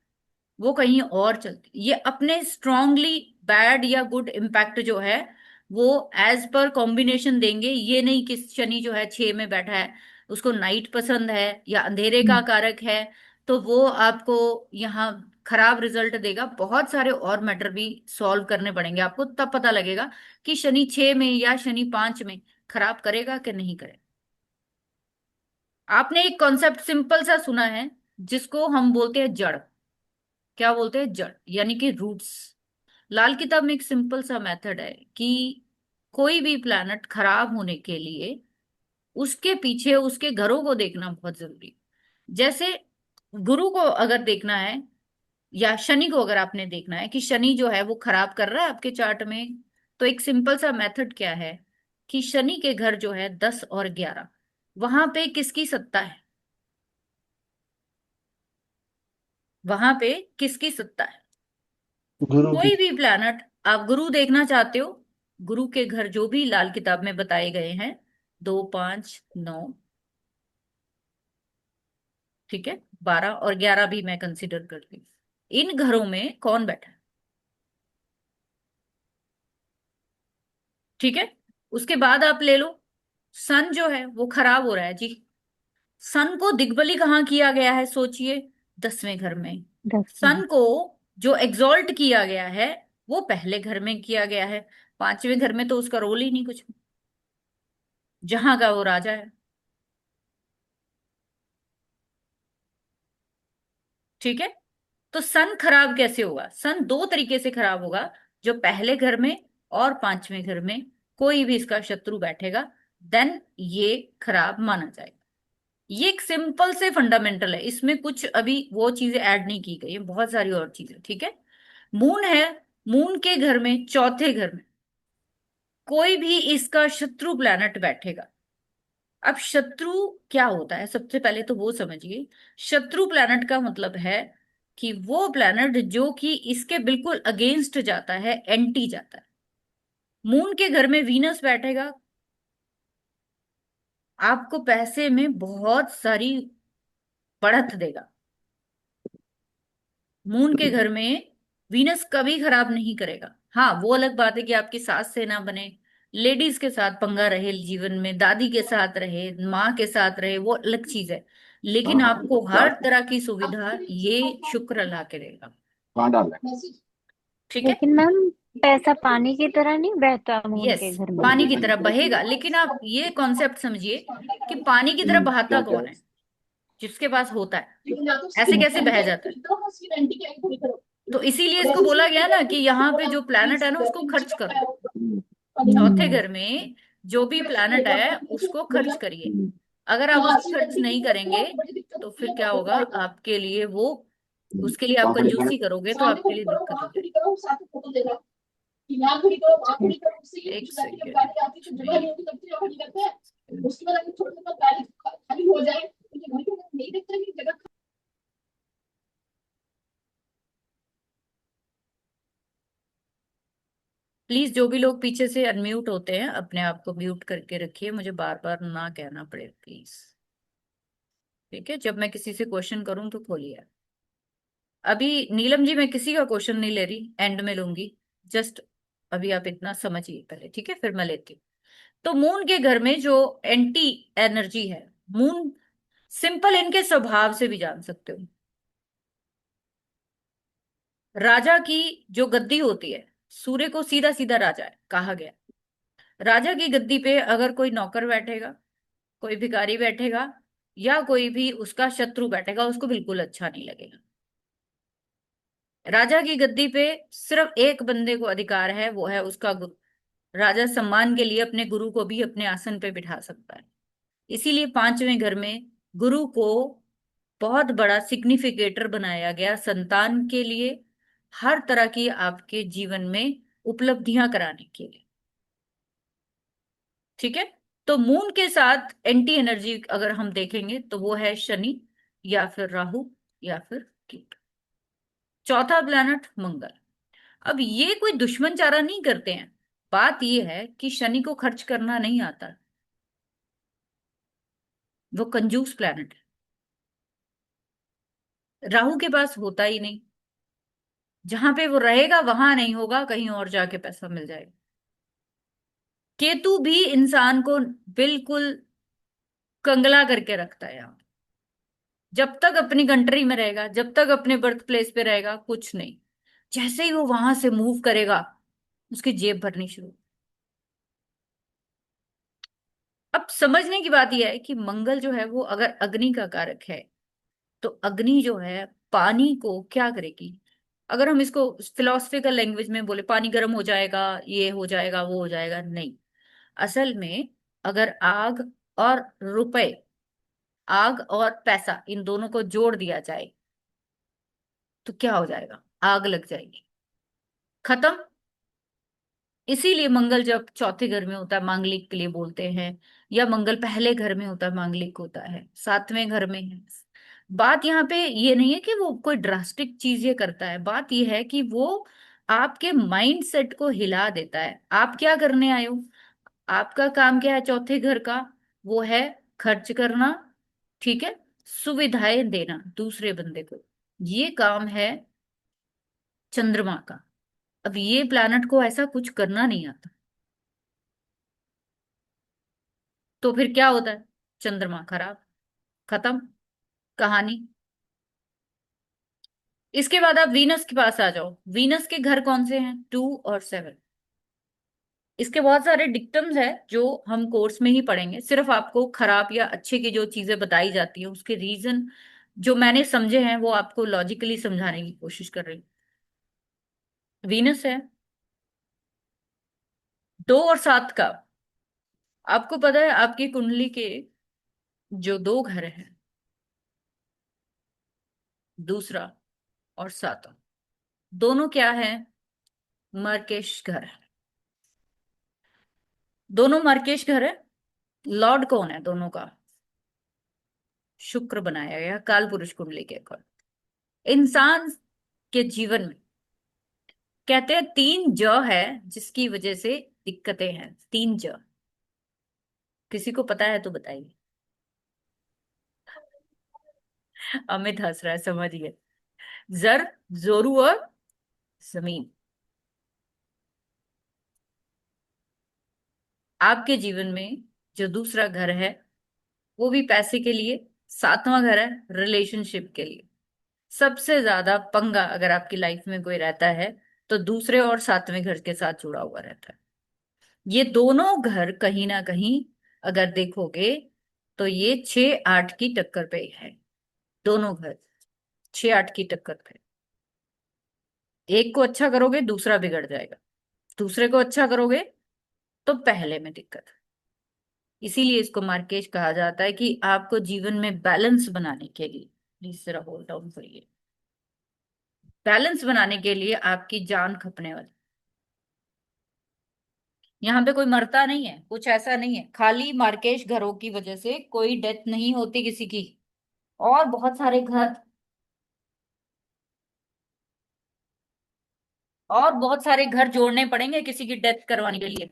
Speaker 1: वो कहीं और चलती, ये अपने स्ट्रांगली बैड या गुड इम्पैक्ट जो है वो एज पर कॉम्बिनेशन देंगे। ये नहीं कि शनि जो है 6 में बैठा है, उसको नाइट पसंद है या अंधेरे का कारक है, तो वो आपको यहाँ खराब रिजल्ट देगा। बहुत सारे और मैटर भी सॉल्व करने पड़ेंगे आपको, तब पता लगेगा कि शनि 6 में या शनि 5 में खराब करेगा कि नहीं करेगा। आपने एक कॉन्सेप्ट सिंपल सा सुना है, जिसको हम बोलते हैं जड़। क्या बोलते हैं? जड़, यानी कि रूट्स। लाल किताब में एक सिंपल सा मेथड है कि कोई भी प्लैनेट खराब होने के लिए उसके पीछे उसके घरों को देखना बहुत जरूरी है। जैसे गुरु को अगर देखना है या शनि को अगर आपने देखना है कि शनि जो है वो खराब कर रहा है आपके चार्ट में, तो एक सिंपल सा मेथड क्या है कि शनि के घर जो है 10 और 11, वहां पे किसकी सत्ता है? वहां पे किसकी सत्ता है?
Speaker 3: गुरु की।
Speaker 1: कोई भी प्लैनेट आप गुरु देखना चाहते हो, गुरु के घर जो भी लाल किताब में बताए गए हैं, 2, 5, 9, ठीक है, 12 और 11 भी मैं कंसिडर करती हूँ, इन घरों में कौन बैठा है? ठीक है। उसके बाद आप ले लो, सन जो है वो खराब हो रहा है जी। सन को दिग्बली कहाँ किया गया है सोचिए? 10वें घर में।
Speaker 2: 10 में।
Speaker 1: सन को जो एग्जॉल्ट किया गया है वो पहले घर में किया गया है। 5वें घर में तो उसका रोल ही नहीं कुछ, जहां का वो राजा है। ठीक है। तो सन खराब कैसे होगा? सन दो तरीके से खराब होगा, जो पहले घर में और 5वें घर में कोई भी इसका शत्रु बैठेगा, देन ये खराब माना जाएगा। ये एक सिंपल से फंडामेंटल है, इसमें कुछ अभी वो चीजें ऐड नहीं की गई है, बहुत सारी और चीजें। ठीक है। मून है, मून के घर में, चौथे घर में कोई भी इसका शत्रु प्लैनेट बैठेगा। अब शत्रु क्या होता है सबसे पहले तो वो समझिए। शत्रु प्लैनेट का मतलब है कि वो प्लैनेट जो कि इसके बिल्कुल अगेंस्ट जाता है, एंटी जाता है। मून के घर में वीनस बैठेगा, आपको पैसे में बहुत सारी बढ़त देगा। मून के घर में वीनस कभी खराब नहीं करेगा। हाँ, वो अलग बात है कि आपकी सास से ना बने, लेडीज के साथ पंगा रहे जीवन में, दादी के साथ रहे, माँ के साथ रहे, वो अलग चीज है। लेकिन आपको हर तरह की सुविधा ये शुक्र ला के देगा।
Speaker 3: कहाँ डाल रहे
Speaker 1: ठीक है।
Speaker 2: लेकिन मैम, पैसा पानी की तरह नहीं बहता मून
Speaker 1: यस,
Speaker 2: के घर में।
Speaker 1: पानी की तरह बहेगा, लेकिन आप ये कॉन्सेप्ट समझिए कि पानी की तरह
Speaker 3: हैं?
Speaker 1: बहाता
Speaker 3: क्या क्या
Speaker 1: कौन है? जिसके पास होता है। ऐसे कैसे बह जाता है? तो इसीलिए इसको बोला गया ना कि यहाँ पे जो प्लैनेट है ना उसको खर्च करो। चौथे
Speaker 3: हम्म,
Speaker 1: घर में जो भी प्लैनेट है उसको खर्च करिए। अगर आप उसको खर्च नहीं करेंगे तो फिर क्या होगा आपके लिए? वो उसके लिए आप
Speaker 3: पापड़ी
Speaker 1: कंजूसी करोगे तो आपके लिए दिक्कत हो जाएगी। एक सेकेंड, प्लीज जो भी लोग पीछे से अनम्यूट होते हैं अपने आप को म्यूट करके रखिए, मुझे बार बार ना कहना पड़े प्लीज। ठीक है, जब मैं किसी से क्वेश्चन करूं तो खोलिए। अभी नीलम जी मैं किसी का क्वेश्चन नहीं ले रही, एंड में लूंगी। जस्ट अभी आप इतना समझिए पहले, ठीक है, फिर मैं लेती हूँ। तो मून के घर में जो एंटी एनर्जी है, मून सिंपल इनके स्वभाव से भी जान सकते हो। राजा की जो गद्दी होती है, सूर्य को सीधा सीधा राजा है कहा गया। राजा की गद्दी पे अगर कोई नौकर बैठेगा, कोई भिखारी बैठेगा, या कोई भी उसका शत्रु बैठेगा, उसको बिल्कुल अच्छा नहीं लगेगा। राजा की गद्दी पे सिर्फ एक बंदे को अधिकार है, वो है उसका गुरु। राजा सम्मान के लिए अपने गुरु को भी अपने आसन पे बिठा सकता है। इसीलिए 5वें घर में गुरु को बहुत बड़ा सिग्निफिकेटर बनाया गया संतान के लिए, हर तरह की आपके जीवन में उपलब्धियां कराने के लिए। ठीक है। तो मून के साथ एंटी एनर्जी अगर हम देखेंगे तो वो है शनि, या फिर राहु, या फिर केतु। चौथा प्लैनेट मंगल। अब ये कोई दुश्मन चारा नहीं करते हैं, बात ये है कि शनि को खर्च करना नहीं आता, वो कंजूस प्लैनेट है। राहु के पास होता ही नहीं, जहां पे वो रहेगा वहां नहीं होगा, कहीं और जाके पैसा मिल जाएगा। केतु भी इंसान को बिल्कुल कंगला करके रखता है यहाँ। जब तक अपनी कंट्री में रहेगा, जब तक अपने बर्थ प्लेस पे रहेगा, कुछ नहीं। जैसे ही वो वहां से मूव करेगा, उसकी जेब भरनी शुरू। अब समझने की बात यह है कि मंगल जो है वो अगर अग्नि का कारक है, तो अग्नि जो है पानी को क्या करेगी? अगर हम इसको फिलोसफिकल लैंग्वेज में बोले, पानी गर्म हो जाएगा, ये हो जाएगा, वो हो जाएगा, नहीं। असल में अगर आग और रुपए आग और पैसा इन दोनों को जोड़ दिया जाए तो क्या हो जाएगा? आग लग जाएगी, खत्म। इसीलिए मंगल जब चौथे घर में होता है मांगलिक के लिए बोलते हैं, या मंगल पहले घर में होता है मांगलिक होता है, सातवें घर में है। बात यहाँ पे ये नहीं है कि वो कोई ड्रास्टिक चीज ये करता है, बात ये है कि वो आपके माइंड सेट को हिला देता है। आप क्या करने आए हो? आपका काम क्या है चौथे घर का? वो है खर्च करना, ठीक है, सुविधाएं देना दूसरे बंदे को, ये काम है चंद्रमा का। अब ये प्लैनेट को ऐसा कुछ करना नहीं आता, तो फिर क्या होता है? चंद्रमा खराब, खत्म कहानी। इसके बाद आप वीनस के पास आ जाओ। वीनस के घर कौन से हैं? 2 और 7। इसके बहुत सारे डिक्टम्स है जो हम कोर्स में ही पढ़ेंगे। सिर्फ आपको खराब या अच्छे की जो चीजें बताई जाती है उसके रीजन जो मैंने समझे हैं वो आपको लॉजिकली समझाने की कोशिश कर रही हूँ। वीनस है 2 और 7 का। आपको पता है आपकी कुंडली के जो 2 घर हैं, दूसरा और 7, दोनों क्या है? मर्केश घर है। दोनों मर्केश घर है। लॉर्ड कौन है दोनों का? शुक्र बनाया गया काल पुरुष कुंडली के अकॉर्डिंग। इंसान के जीवन में कहते हैं 3 ज है जिसकी वजह से दिक्कतें हैं। 3 ज किसी को पता है तो बताइए। अमित हंस रहा है, समझिए। जर, जोरू और जमीन। आपके जीवन में जो दूसरा घर है वो भी पैसे के लिए, 7वां घर है रिलेशनशिप के लिए। सबसे ज्यादा पंगा अगर आपकी लाइफ में कोई रहता है तो दूसरे और 7वें घर के साथ जुड़ा हुआ रहता है। ये दोनों घर कहीं ना कहीं अगर देखोगे तो ये 6-8 की टक्कर पे है। दोनों घर 6-8 की टक्कर पे। एक को अच्छा करोगे दूसरा बिगड़ जाएगा, दूसरे को अच्छा करोगे तो पहले में दिक्कत। इसीलिए इसको मार्केज कहा जाता है कि आपको जीवन में बैलेंस बनाने के लिए, प्लीज जरा होल्ड डाउन करिए, बैलेंस बनाने के लिए आपकी जान खपने वाली। यहाँ पे कोई मरता नहीं है, कुछ ऐसा नहीं है, खाली मार्केश घरों की वजह से कोई डेथ नहीं होती किसी की। और बहुत सारे घर, और बहुत सारे घर जोड़ने पड़ेंगे किसी की डेथ करवाने के लिए।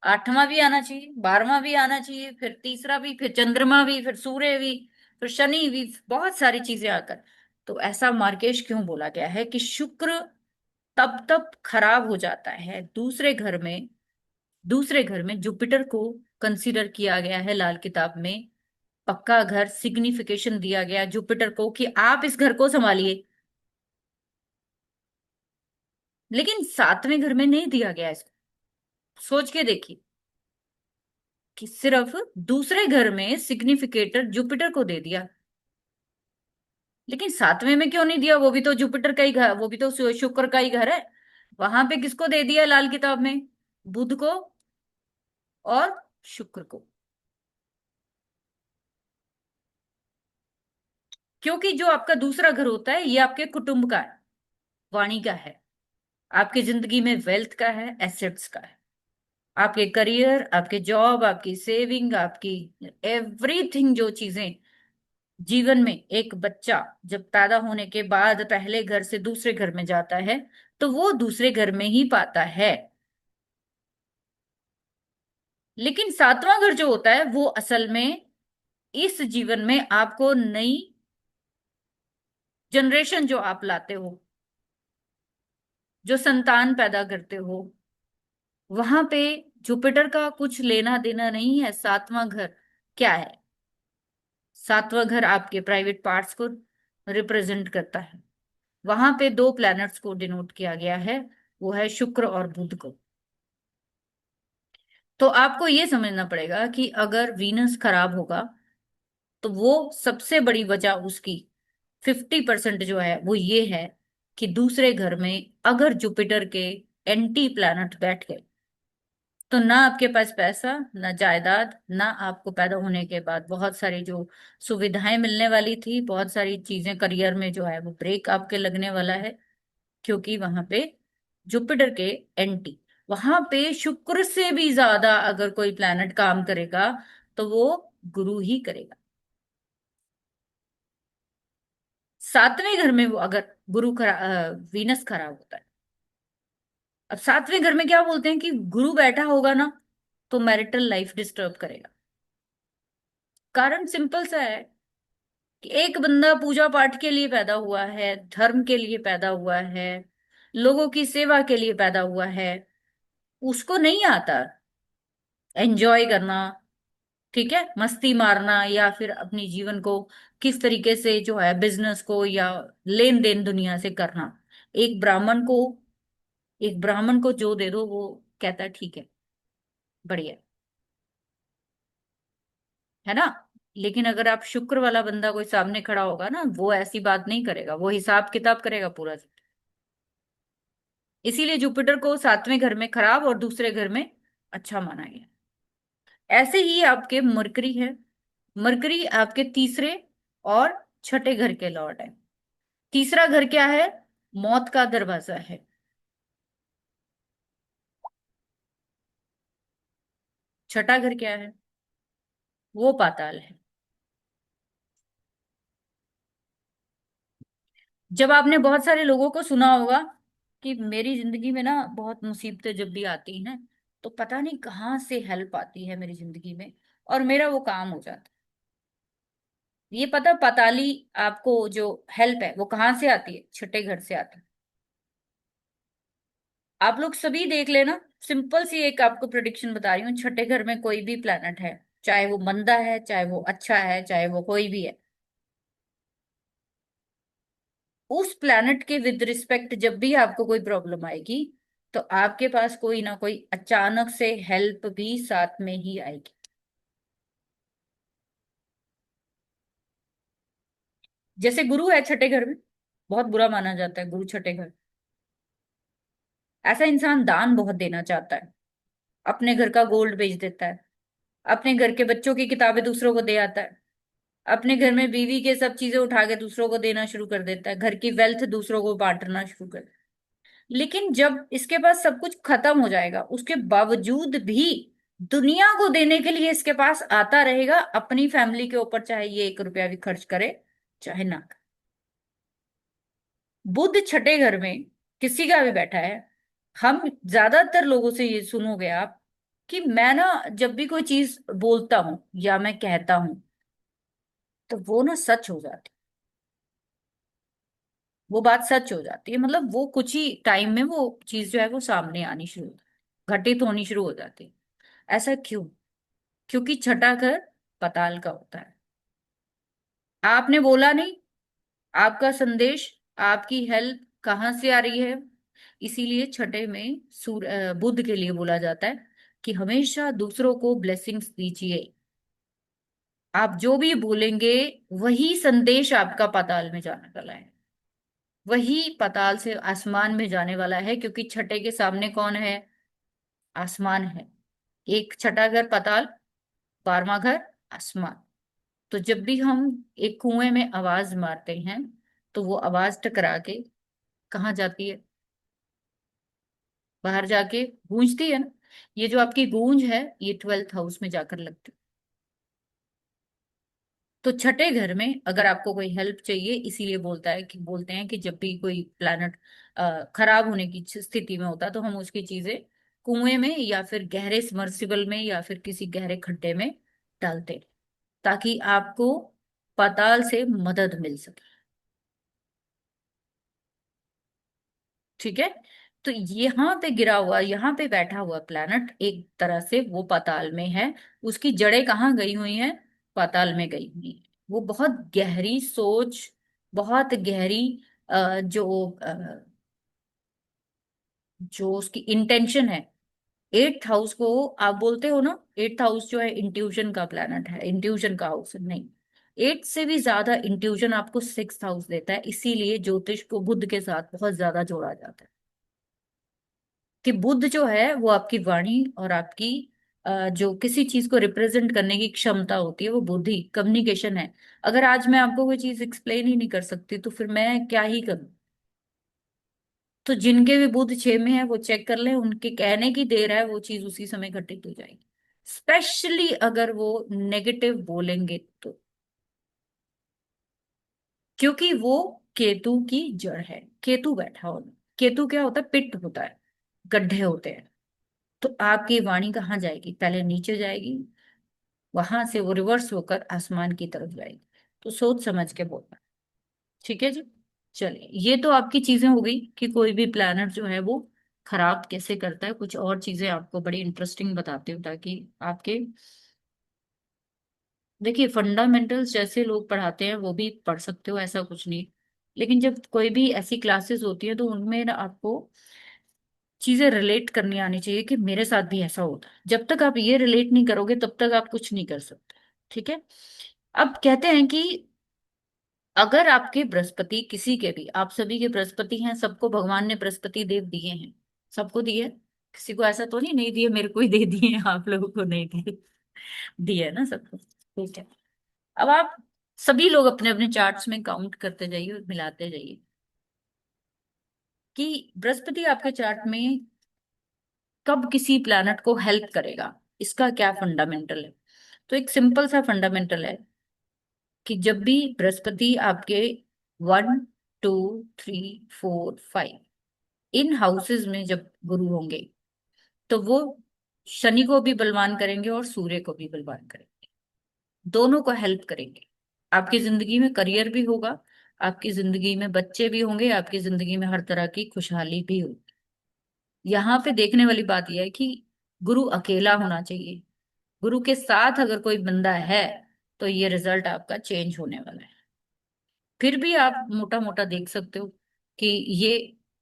Speaker 1: 8वां भी आना चाहिए, 12वां भी आना चाहिए, फिर तीसरा भी, फिर चंद्रमा भी, फिर सूर्य भी, फिर शनि भी, बहुत सारी चीजें आकर। तो ऐसा मार्केश क्यों बोला गया है कि शुक्र तब तब खराब हो जाता है दूसरे घर में। दूसरे घर में जुपिटर को कंसीडर किया गया है लाल किताब में, पक्का घर सिग्निफिकेशन दिया गया जुपिटर को कि आप इस घर को संभालिए। लेकिन 7वें घर में नहीं दिया गया इसको। सोच के देखिए कि सिर्फ दूसरे घर में सिग्निफिकेटर जुपिटर को दे दिया, लेकिन 7वें में क्यों नहीं दिया? वो भी तो जुपिटर का ही घर, वो भी तो शुक्र का ही घर है। वहां पे किसको दे दिया लाल किताब में? बुध को और शुक्र को। क्योंकि जो आपका दूसरा घर होता है ये आपके कुटुंब का है, वाणी का है, आपकी जिंदगी में वेल्थ का है, एसेट्स का है, आपके करियर, आपके जॉब, आपकी सेविंग, आपकी एवरीथिंग। जो चीजें जीवन में एक बच्चा जब पैदा होने के बाद पहले घर से दूसरे घर में जाता है तो वो दूसरे घर में ही पाता है। लेकिन 7वां घर जो होता है वो असल में इस जीवन में आपको नई जनरेशन जो आप लाते हो, जो संतान पैदा करते हो, वहां पे जुपिटर का कुछ लेना देना नहीं है। 7वां घर क्या है? 7वां घर आपके प्राइवेट पार्ट्स को रिप्रेजेंट करता है। वहां पे 2 प्लैनेट्स को डिनोट किया गया है, वो है शुक्र और बुध को। तो आपको ये समझना पड़ेगा कि अगर वीनस खराब होगा तो वो सबसे बड़ी वजह उसकी 50% जो है वो ये है कि दूसरे घर में अगर जुपिटर के एंटी प्लैनेट बैठ गए तो ना आपके पास पैसा, ना जायदाद, ना आपको पैदा होने के बाद बहुत सारी जो सुविधाएं मिलने वाली थी, बहुत सारी चीजें करियर में जो है वो ब्रेक आपके लगने वाला है। क्योंकि वहां पे जुपिटर के एंटी, वहां पे शुक्र से भी ज्यादा अगर कोई प्लैनेट काम करेगा तो वो गुरु ही करेगा। सातवें घर में वो अगर वीनस खराब होता है। अब सातवें घर में क्या बोलते हैं कि गुरु बैठा होगा ना, तो मैरिटल लाइफ डिस्टर्ब करेगा। कारण सिंपल सा है कि एक बंदा पूजा पाठ के लिए पैदा हुआ है, धर्म के लिए पैदा हुआ है, लोगों की सेवा के लिए पैदा हुआ है, उसको नहीं आता एंजॉय करना, ठीक है, मस्ती मारना, या फिर अपनी जीवन को किस तरीके से जो है बिजनेस को या लेन देन दुनिया से करना। एक ब्राह्मण को एक ब्राह्मण को जो दे दो वो कहता है ठीक है, बढ़िया है ना। लेकिन अगर आप शुक्र वाला बंदा कोई सामने खड़ा होगा ना, वो ऐसी बात नहीं करेगा, वो हिसाब किताब करेगा पूरा। इसीलिए जुपिटर को सातवें घर में खराब और दूसरे घर में अच्छा माना गया। ऐसे ही आपके मरकरी है। मरकरी आपके तीसरे और छठे घर के लॉर्ड है। तीसरा घर क्या है? मौत का दरवाजा है। छठा घर क्या है? वो पाताल है। जब आपने बहुत सारे लोगों को सुना होगा कि मेरी जिंदगी में ना बहुत मुसीबतें जब भी आती हैं तो पता नहीं कहाँ से हेल्प आती है मेरी जिंदगी में और मेरा वो काम हो जाता है। ये पता पाताली आपको जो हेल्प है वो कहाँ से आती है? छठे घर से आती है। आप लोग सभी देख लेना, सिंपल सी एक आपको प्रिडिक्शन बता रही हूँ। छठे घर में कोई भी प्लेनेट है, चाहे वो मंदा है, चाहे वो अच्छा है, चाहे वो कोई भी है, उस प्लैनेट के विद रिस्पेक्ट जब भी आपको कोई प्रॉब्लम आएगी तो आपके पास कोई ना कोई अचानक से हेल्प भी साथ में ही आएगी। जैसे गुरु है छठे घर में, बहुत बुरा माना जाता है गुरु छठे घर। ऐसा इंसान दान बहुत देना चाहता है, अपने घर का गोल्ड बेच देता है, अपने घर के बच्चों की किताबें दूसरों को दे आता है, अपने घर में बीवी के सब चीजें उठा के दूसरों को देना शुरू कर देता है, घर की वेल्थ दूसरों को बांटना शुरू कर। लेकिन जब इसके पास सब कुछ खत्म हो जाएगा उसके बावजूद भी दुनिया को देने के लिए इसके पास आता रहेगा, अपनी फैमिली के ऊपर चाहे ये 1 रुपया भी खर्च करे चाहे ना करे। बुध छठे घर में किसी का भी बैठा है, हम ज्यादातर लोगों से ये सुनोगे आप कि मैं ना जब भी कोई चीज बोलता हूं या मैं कहता हूं तो वो ना सच हो जाती, वो बात सच हो जाती है। मतलब वो कुछ ही टाइम में वो चीज जो है वो सामने आनी शुरू घटित होनी शुरू हो जाती है। ऐसा क्यों? क्योंकि छठा घर पताल का होता है। आपने बोला नहीं, आपका संदेश, आपकी हेल्प कहाँ से आ रही है? इसीलिए छठे में बुध के लिए बोला जाता है कि हमेशा दूसरों को ब्लेसिंग्स दीजिए। आप जो भी बोलेंगे वही संदेश आपका पाताल में जाने वाला है, वही पाताल से आसमान में जाने वाला है। क्योंकि छठे के सामने कौन है? आसमान है। एक छठा घर पाताल, 12वां घर आसमान। तो जब भी हम एक कुएं में आवाज मारते हैं तो वो आवाज टकरा के कहाँ जाती है? बाहर जाके गूंजती है ना। ये जो आपकी गूंज है ये 12th हाउस में जाकर लगती है। तो छठे घर में अगर आपको कोई हेल्प चाहिए, इसीलिए बोलते हैं कि जब भी कोई प्लैनेट खराब होने की स्थिति में होता है तो हम उसकी चीजें कुएं में या फिर गहरे सबमर्सिबल में या फिर किसी गहरे खड्डे में डालते हैं, ताकि आपको पाताल से मदद मिल सके। ठीक है। तो यहाँ पे गिरा हुआ, यहाँ पे बैठा हुआ प्लैनेट एक तरह से वो पाताल में है। उसकी जड़ें कहाँ गई हुई हैं? पाताल में गई हुई है। वो बहुत गहरी सोच, बहुत गहरी जो उसकी इंटेंशन है। 8th हाउस को आप बोलते हो ना, 8th हाउस जो है इंट्यूशन का प्लैनेट है, इंट्यूशन का हाउस नहीं। 8 से भी ज्यादा इंट्यूशन आपको 6th हाउस देता है, इसीलिए ज्योतिष को बुध के साथ बहुत ज्यादा जोड़ा जाता है। कि बुध जो है वो आपकी वाणी और आपकी जो किसी चीज को रिप्रेजेंट करने की क्षमता होती है, वो बुद्धि, कम्युनिकेशन है। अगर आज मैं आपको कोई चीज एक्सप्लेन ही नहीं कर सकती तो फिर मैं क्या ही करूं। तो जिनके भी बुध 6 में है वो चेक कर लें, उनके कहने की देर है वो चीज उसी समय घटित हो जाएगी। स्पेशली अगर वो नेगेटिव बोलेंगे तो, क्योंकि वो केतु की जड़ है। केतु बैठा हो, केतु क्या होता है, पिट होता है, गड्ढे होते हैं। तो आपकी वाणी कहाँ जाएगी, पहले नीचे जाएगी, वहां से वो रिवर्स होकर आसमान की तरफ जाएगी। तो सोच समझ के बोलना। ठीक है जी। चलिए, ये तो आपकी चीजें हो गई कि कोई भी प्लैनेट जो है वो खराब कैसे करता है। कुछ और चीजें आपको बड़ी इंटरेस्टिंग बताती हूँ ताकि आपके, देखिए फंडामेंटल्स जैसे लोग पढ़ाते हैं वो भी पढ़ सकते हो, ऐसा कुछ नहीं। लेकिन जब कोई भी ऐसी क्लासेस होती है तो उनमें ना आपको चीजें रिलेट करनी आनी चाहिए कि मेरे साथ भी ऐसा होता है। जब तक आप ये रिलेट नहीं करोगे तब तक आप कुछ नहीं कर सकते। ठीक है। अब कहते हैं कि अगर आपके बृहस्पति, किसी के भी, आप सभी के बृहस्पति हैं, सबको भगवान ने बृहस्पति देव दिए हैं, सबको दिए। किसी को ऐसा तो नहीं नहीं दिए, मेरे को ही दे दिए हैं, आप लोगों को नहीं दिए, दिए ना सबको। ठीक है। अब आप सभी लोग अपने अपने चार्ट्स में काउंट करते जाइए और मिलाते जाइए कि बृहस्पति आपके चार्ट में कब किसी प्लैनेट को हेल्प करेगा, इसका क्या फंडामेंटल है। तो एक सिंपल सा फंडामेंटल है कि जब भी बृहस्पति आपके 1 2 3 4 5 इन हाउसेस में जब गुरु होंगे तो वो शनि को भी बलवान करेंगे और सूर्य को भी बलवान करेंगे, दोनों को हेल्प करेंगे। आपकी जिंदगी में करियर भी होगा, आपकी जिंदगी में बच्चे भी होंगे, आपकी जिंदगी में हर तरह की खुशहाली भी होगी। यहाँ पे देखने वाली बात यह है कि गुरु अकेला होना चाहिए। गुरु के साथ अगर कोई बंदा है तो ये रिजल्ट आपका चेंज होने वाला है। फिर भी आप मोटा मोटा देख सकते हो कि ये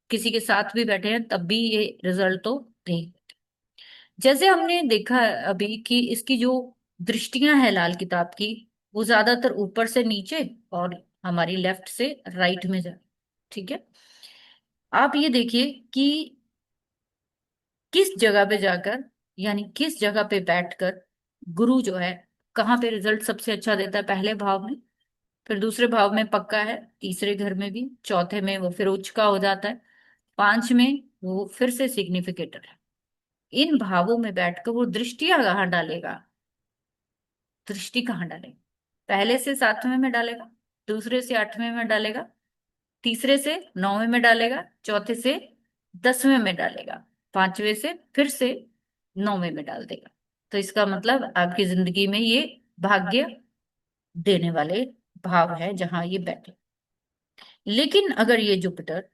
Speaker 1: किसी के साथ भी बैठे हैं तब भी ये रिजल्ट तो देख, जैसे हमने देखा है अभी कि इसकी जो दृष्टियां हैं लाल किताब की, वो ज्यादातर ऊपर से नीचे और हमारी लेफ्ट से राइट में जा। ठीक है। आप ये देखिए कि किस जगह पे जाकर, यानी किस जगह पे बैठकर गुरु जो है कहाँ पे रिजल्ट सबसे अच्छा देता है, पहले भाव में, फिर दूसरे भाव में पक्का है, तीसरे घर में भी, चौथे में वो फिर उच्च का हो जाता है, 5 में वो फिर से सिग्निफिकेटर है। इन भावों में बैठकर वो दृष्टियां कहाँ डालेगा, दृष्टि कहाँ डालेगा, पहले से 7वें में डालेगा, दूसरे से 8वें में डालेगा, तीसरे से 9वें में डालेगा, चौथे से 10वें में डालेगा, 5वें से फिर से 9वें में डाल देगा। तो इसका मतलब आपकी जिंदगी में ये भाग्य देने वाले भाव है जहां ये बैठे। लेकिन अगर ये जुपिटर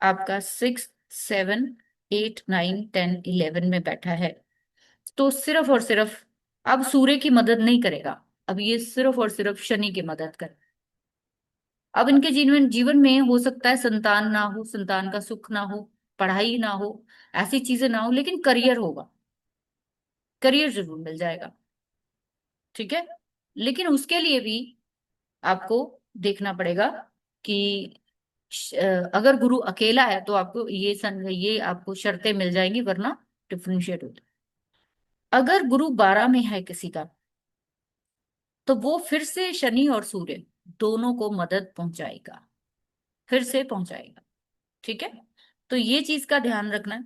Speaker 1: आपका 6 7 8 9 10 11 में बैठा है तो सिर्फ और सिर्फ अब सूर्य की मदद नहीं करेगा, अब ये सिर्फ और सिर्फ शनि की मदद कर। अब इनके जीवन जीवन में हो सकता है संतान ना हो, संतान का सुख ना हो, पढ़ाई ना हो, ऐसी चीजें ना हो, लेकिन करियर होगा, करियर जरूर मिल जाएगा। ठीक है। लेकिन उसके लिए भी आपको देखना पड़ेगा कि अगर गुरु अकेला है तो आपको ये आपको शर्तें मिल जाएंगी, वरना डिफरेंशिएट होता है। अगर गुरु 12 में है किसी का तो वो फिर से शनि और सूर्य दोनों को मदद पहुंचाएगा, फिर से पहुंचाएगा। ठीक है। तो ये चीज का ध्यान रखना है।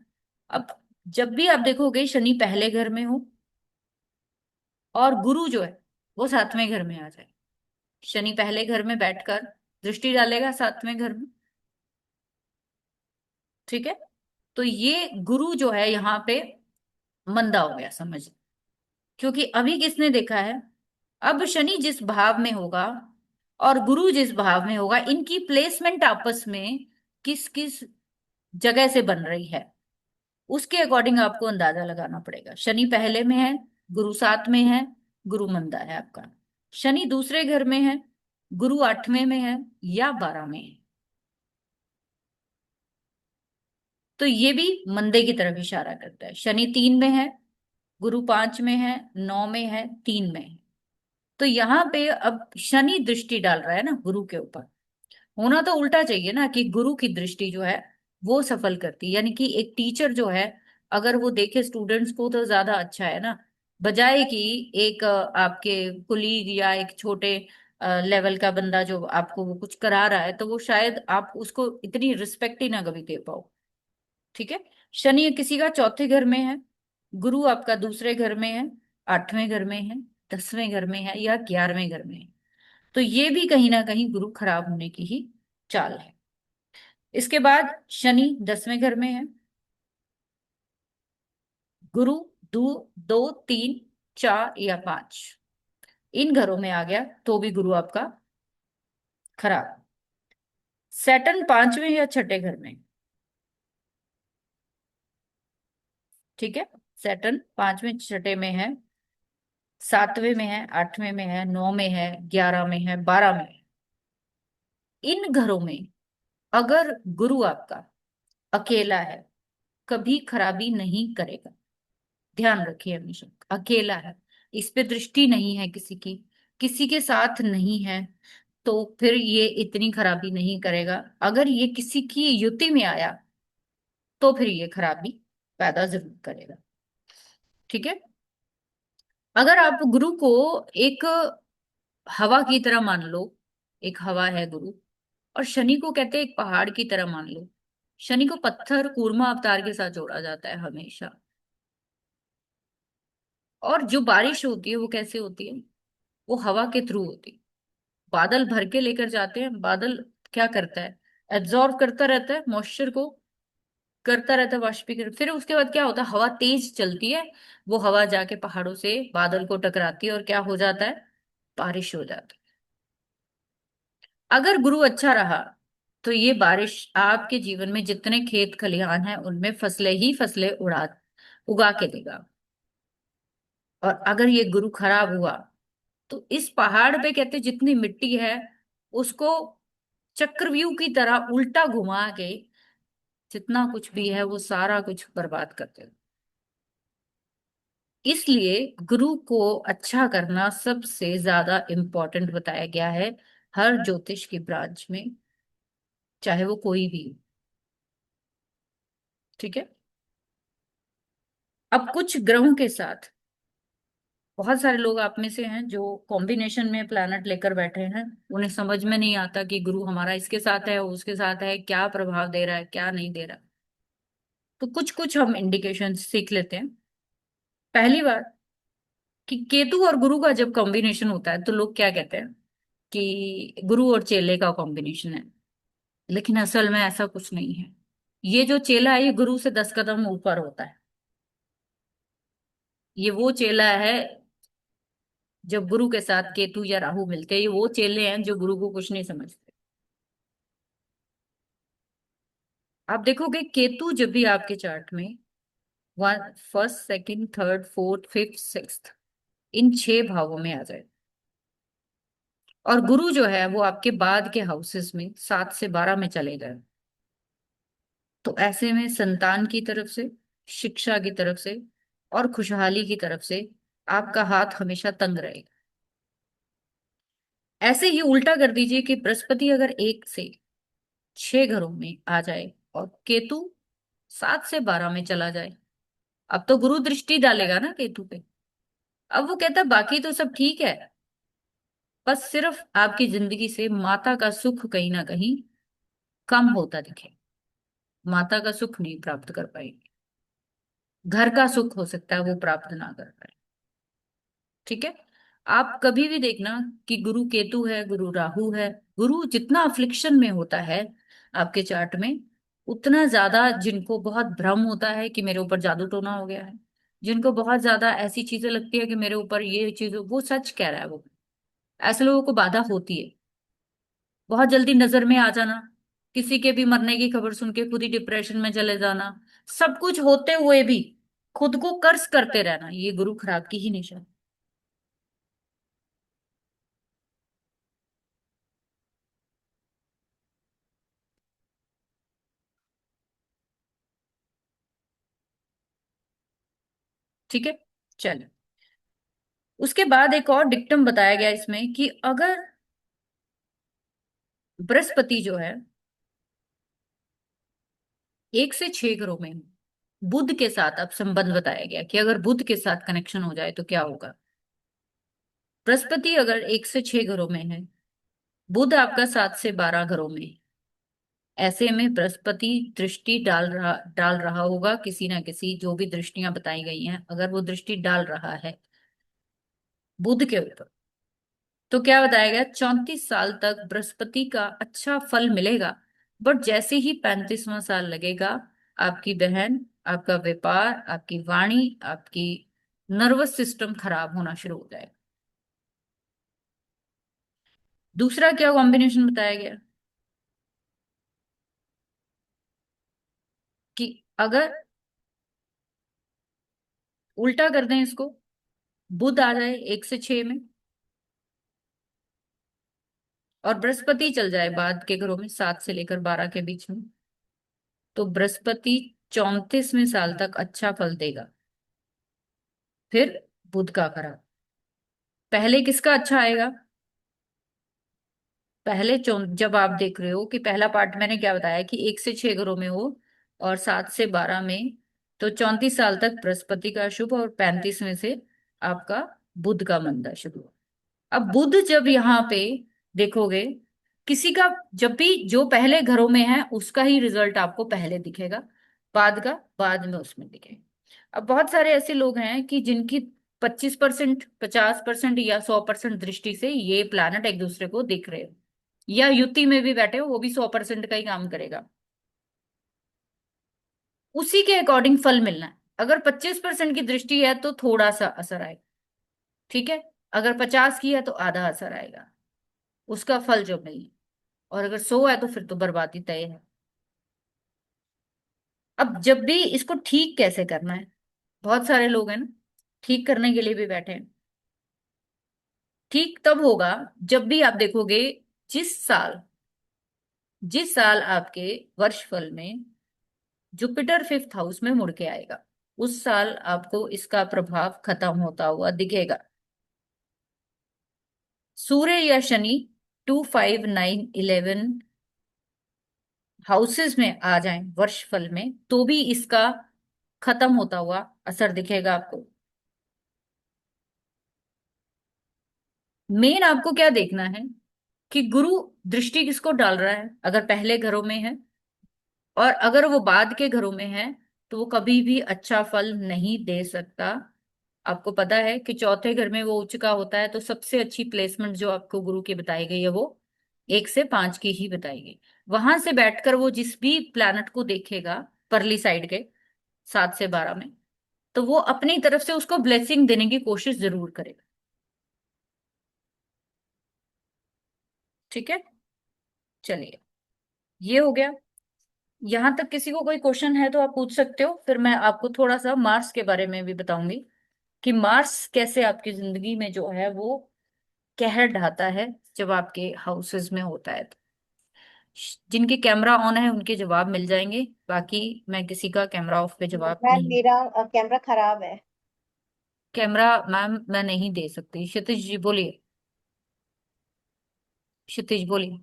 Speaker 1: अब जब भी आप देखोगे शनि पहले घर में हो और गुरु जो है वो 7वें घर में आ जाए, शनि पहले घर में बैठकर दृष्टि डालेगा 7वें घर में। ठीक है। तो ये गुरु जो है यहाँ पे मंदा हो गया समझ, क्योंकि अभी किसने देखा है, अब शनि जिस भाव में होगा और गुरु जिस भाव में होगा, इनकी प्लेसमेंट आपस में किस किस जगह से बन रही है, उसके अकॉर्डिंग आपको अंदाजा लगाना पड़ेगा। शनि पहले में है, गुरु 7 में है, गुरु मंदा है आपका। शनि दूसरे घर में है, गुरु 8वें में है या 12 में है, तो ये भी मंदे की तरफ इशारा करता है। शनि 3 में है, गुरु 5 में है, 9 में है, 3 में है। तो यहाँ पे अब शनि दृष्टि डाल रहा है ना गुरु के ऊपर, होना तो उल्टा चाहिए ना कि गुरु की दृष्टि जो है वो सफल करती है। यानी कि एक टीचर जो है, अगर वो देखे स्टूडेंट्स को तो ज्यादा अच्छा है ना, बजाय कि एक आपके कुलीग या एक छोटे लेवल का बंदा जो आपको वो कुछ करा रहा है, तो वो शायद आप उसको इतनी रिस्पेक्ट ही ना कभी दे पाओ। ठीक है। शनि किसी का चौथे घर में है, गुरु आपका दूसरे घर में है, आठवें घर में है, 10वें घर में है या 11वें घर में है, तो ये भी कहीं ना कहीं गुरु खराब होने की ही चाल है। इसके बाद शनि 10वें घर में है, गुरु दो, 2, 3, 4 या 5 इन घरों में आ गया तो भी गुरु आपका खराब। सैटर्न 5वें या छठे घर में। ठीक है। सैटर्न 5वें छठे में है, 7वें में है, 8वें में है, 9 में है, 11 में है, 12 में है। इन घरों में अगर गुरु आपका अकेला है, कभी खराबी नहीं करेगा। ध्यान रखिए हमेशा, अकेला है, इस पे दृष्टि नहीं है किसी की, किसी के साथ नहीं है, तो फिर ये इतनी खराबी नहीं करेगा। अगर ये किसी की युति में आया तो फिर ये खराबी पैदा जरूर करेगा। ठीक है। अगर आप गुरु को एक हवा की तरह मान लो, एक हवा है गुरु, और शनि को कहते हैं एक पहाड़ की तरह मान लो। शनि को पत्थर कूर्मा अवतार के साथ जोड़ा जाता है हमेशा। और जो बारिश होती है वो कैसे होती है? वो हवा के थ्रू होती है। बादल भर के लेकर जाते हैं, बादल क्या करता है, एब्जॉर्ब करता रहता है मॉइस्चर को, करता रहता है वाष्पीकरण, फिर उसके बाद क्या होता है, हवा तेज चलती है, वो हवा जाके पहाड़ों से बादल को टकराती है और क्या हो जाता है, बारिश हो जाती है। अगर गुरु अच्छा रहा तो ये बारिश आपके जीवन में जितने खेत खलिहान हैं उनमें फसलें ही फसलें उगा के देगा। और अगर ये गुरु खराब हुआ तो इस पहाड़ पे कहते जितनी मिट्टी है उसको चक्रव्यूह की तरह उल्टा घुमा के जितना कुछ भी है वो सारा कुछ बर्बाद कर देगा। इसलिए गुरु को अच्छा करना सबसे ज्यादा इंपॉर्टेंट बताया गया है हर ज्योतिष की ब्रांच में, चाहे वो कोई भी हो। ठीक है। अब कुछ ग्रहों के साथ बहुत सारे लोग आप में से हैं जो कॉम्बिनेशन में प्लैनेट लेकर बैठे हैं, उन्हें समझ में नहीं आता कि गुरु हमारा इसके साथ है उसके साथ है, क्या प्रभाव दे रहा है क्या नहीं दे रहा। तो कुछ कुछ हम इंडिकेशन सीख लेते हैं। पहली बात कि केतु और गुरु का जब कॉम्बिनेशन होता है तो लोग क्या कहते हैं कि गुरु और चेले का कॉम्बिनेशन है, लेकिन असल में ऐसा कुछ नहीं है। ये जो चेला है ये गुरु से 10 कदम ऊपर होता है। ये वो चेला है, जब गुरु के साथ केतु या राहु मिलते हैं ये वो चेले हैं जो गुरु को कुछ नहीं समझते। आप देखोगे केतु जब भी आपके चार्ट में one, first, second, third, fourth, fifth, sixth इन 6 भावों में आ जाए, और गुरु जो है वो आपके बाद के हाउसेस में 7 से 12 में चले गए, तो ऐसे में संतान की तरफ से, शिक्षा की तरफ से और खुशहाली की तरफ से आपका हाथ हमेशा तंग रहेगा। ऐसे ही उल्टा कर दीजिए कि बृहस्पति अगर 1 से 6 घरों में आ जाए और केतु 7 से 12 में चला जाए, अब तो गुरु दृष्टि डालेगा ना केतु पे। अब वो कहता है बाकी तो सब ठीक है, बस सिर्फ आपकी जिंदगी से माता का सुख कहीं ना कहीं कम होता दिखे, माता का सुख नहीं प्राप्त कर पाएंगे, घर का सुख हो सकता है वो प्राप्त ना कर पाए। ठीक है। आप कभी भी देखना कि गुरु केतु है, गुरु राहु है, गुरु जितना अफ्लिक्शन में होता है आपके चार्ट में, उतना ज्यादा जिनको बहुत भ्रम होता है कि मेरे ऊपर जादू टोना हो गया है, जिनको बहुत ज्यादा ऐसी चीजें लगती है कि मेरे ऊपर ये चीज, वो सच कह रहा है वो, ऐसे लोगों को बाधा होती है। बहुत जल्दी नजर में आ जाना, किसी के भी मरने की खबर सुन के खुद ही डिप्रेशन में चले जाना, सब कुछ होते हुए भी खुद को कर्स करते रहना, ये गुरु खराब की ही निशान। ठीक है। चलो, उसके बाद एक और डिक्टम बताया गया इसमें कि अगर बृहस्पति जो है 1 से 6 घरों में बुध के साथ अब संबंध बताया गया कि अगर बुध के साथ कनेक्शन हो जाए तो क्या होगा। बृहस्पति अगर 1 से 6 घरों में है, बुध आपका 7 से 12 घरों में है, ऐसे में बृहस्पति दृष्टि डाल रहा होगा किसी ना किसी, जो भी दृष्टियां बताई गई हैं अगर वो दृष्टि डाल रहा है बुध के ऊपर, तो क्या बताया गया, 34 साल तक बृहस्पति का अच्छा फल मिलेगा। बट जैसे ही 35वां साल लगेगा, आपकी बहन, आपका व्यापार, आपकी वाणी, आपकी नर्वस सिस्टम खराब होना शुरू हो जाएगा। दूसरा क्या कॉम्बिनेशन बताया गया कि अगर उल्टा कर दें इसको, बुध आ जाए 1 से 6 में और बृहस्पति चल जाए बाद के घरों में 7 से लेकर 12 के बीच में, तो बृहस्पति 34वें साल तक अच्छा फल देगा। फिर बुध का खराब। पहले किसका अच्छा आएगा? पहले जब आप देख रहे हो कि पहला पार्ट मैंने क्या बताया कि 1 से 6 घरों में हो और 7 से 12 में, तो 34 साल तक बृहस्पति का शुभ और 35वें से आपका बुध का मंदा शुभ हुआ। अब बुध जब यहाँ पे देखोगे, किसी का जब भी जो पहले घरों में है उसका ही रिजल्ट आपको पहले दिखेगा, बाद का बाद में उसमें दिखेगा। अब बहुत सारे ऐसे लोग हैं कि जिनकी 25%, 50% या 100% दृष्टि से ये प्लैनेट एक दूसरे को दिख रहे हो, या युति में भी बैठे हो वो भी 100% का ही काम करेगा, उसी के अकॉर्डिंग फल मिलना है। अगर 25% की दृष्टि है तो थोड़ा सा असर आएगा, ठीक है। अगर 50 की है तो आधा असर आएगा, उसका फल जो मिले। और अगर 100 है तो फिर तो बर्बादी तय है। अब जब भी इसको ठीक कैसे करना है, बहुत सारे लोग हैं ना ठीक करने के लिए भी बैठे हैं। ठीक तब होगा जब भी आप देखोगे, जिस साल जिस साल आपके वर्षफल में जुपिटर 5th हाउस में मुड़ के आएगा, उस साल आपको इसका प्रभाव खत्म होता हुआ दिखेगा। सूर्य या शनि 2, 5, 9, 11 हाउसेस में आ जाएं वर्षफल में, तो भी इसका खत्म होता हुआ असर दिखेगा आपको। मेन आपको क्या देखना है कि गुरु दृष्टि किसको डाल रहा है, अगर पहले घरों में है और अगर वो बाद के घरों में है, तो वो कभी भी अच्छा फल नहीं दे सकता। आपको पता है कि चौथे घर में वो उच्च का होता है, तो सबसे अच्छी प्लेसमेंट जो आपको गुरु की बताई गई है वो 1 से 5 की ही बताई गई। वहां से बैठकर वो जिस भी प्लैनेट को देखेगा परली साइड के 7 से 12 में, तो वो अपनी तरफ से उसको ब्लेसिंग देने की कोशिश जरूर करेगा। ठीक है, चलिए, ये हो गया। यहां तक किसी को कोई क्वेश्चन है तो आप पूछ सकते हो, फिर मैं आपको थोड़ा सा मार्स के बारे में भी बताऊंगी कि मार्स कैसे आपकी जिंदगी में जो है वो कहर ढाता है जब आपके हाउसेस में होता है तो। जिनके कैमरा ऑन है उनके जवाब मिल जाएंगे, बाकी मैं किसी का कैमरा ऑफ पे जवाब
Speaker 4: मैम
Speaker 1: नहीं।
Speaker 4: मेरा कैमरा खराब है।
Speaker 1: कैमरा मैम मैं नहीं दे सकती। क्षितिज जी बोलिए, क्षितिज बोलिए,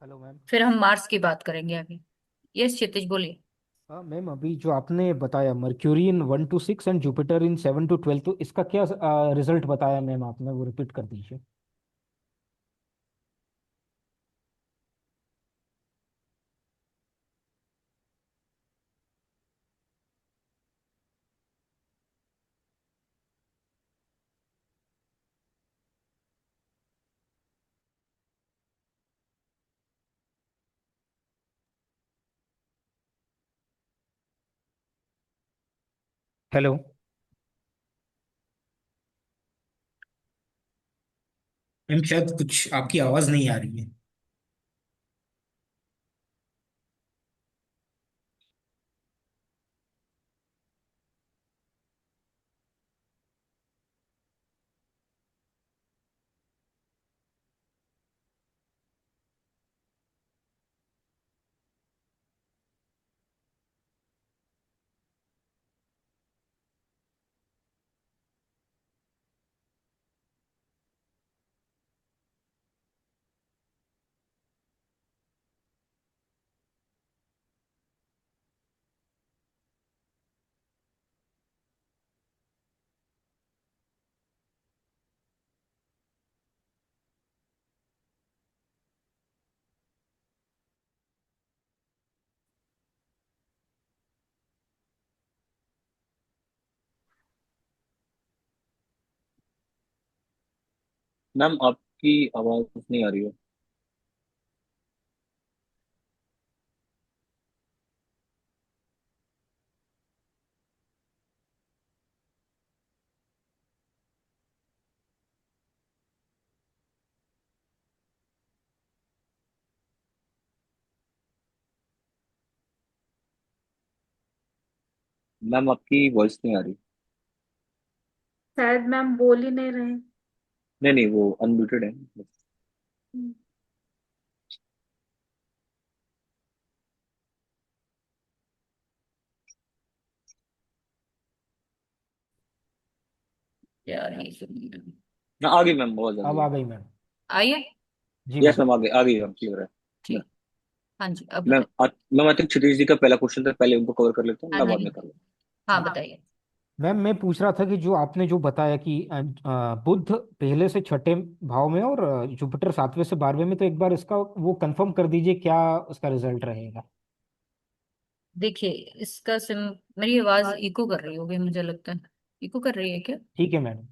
Speaker 5: हेलो मैम।
Speaker 1: फिर हम मार्स की बात करेंगे अभी। यस क्षितिज बोलिए।
Speaker 5: हाँ मैम, अभी जो आपने बताया mercury in 1 to 6 and Jupiter in 7 to 12, तो इसका क्या रिजल्ट बताया मैम आपने, वो रिपीट कर दीजिए। हेलो
Speaker 6: मैम, शायद कुछ आपकी आवाज नहीं आ रही है।
Speaker 3: मैम आपकी आवाज नहीं आ रही है। मैम आपकी वॉइस नहीं आ रही।
Speaker 4: शायद मैम बोल ही नहीं रहे।
Speaker 3: नहीं नहीं, वो अनम्यूटेड है।
Speaker 4: हम्म।
Speaker 1: यार नहीं सुन रही मैं।
Speaker 3: हाँ, आ गई मैम, आवाज आ
Speaker 5: अब
Speaker 3: गई।
Speaker 5: आ गई मैम।
Speaker 1: आइए।
Speaker 5: जी
Speaker 3: यस
Speaker 5: मैम।
Speaker 3: मैम, आ गई मैम, क्लियर है।
Speaker 1: ठीक। हाँ जी, अब
Speaker 3: मैम
Speaker 1: बताइए।
Speaker 3: मैम आई थिंक क्षितिज जी का पहला क्वेश्चन था, पहले उनको कवर कर लेता हूँ,
Speaker 1: हाँ
Speaker 3: मैं बाद
Speaker 1: जी।
Speaker 3: में कर लूँ।
Speaker 1: हाँ बताइए।
Speaker 5: मैम मैं पूछ रहा था कि जो आपने जो बताया कि बुध पहले से छठे भाव में और जुपिटर सातवें से बारहवें में, तो एक बार इसका वो कंफर्म कर दीजिए क्या उसका रिजल्ट रहेगा।
Speaker 1: देखिए, इसका सिम मेरी आवाज इको कर रही होगी मुझे लगता है। इको कर रही है क्या?
Speaker 5: ठीक है मैडम।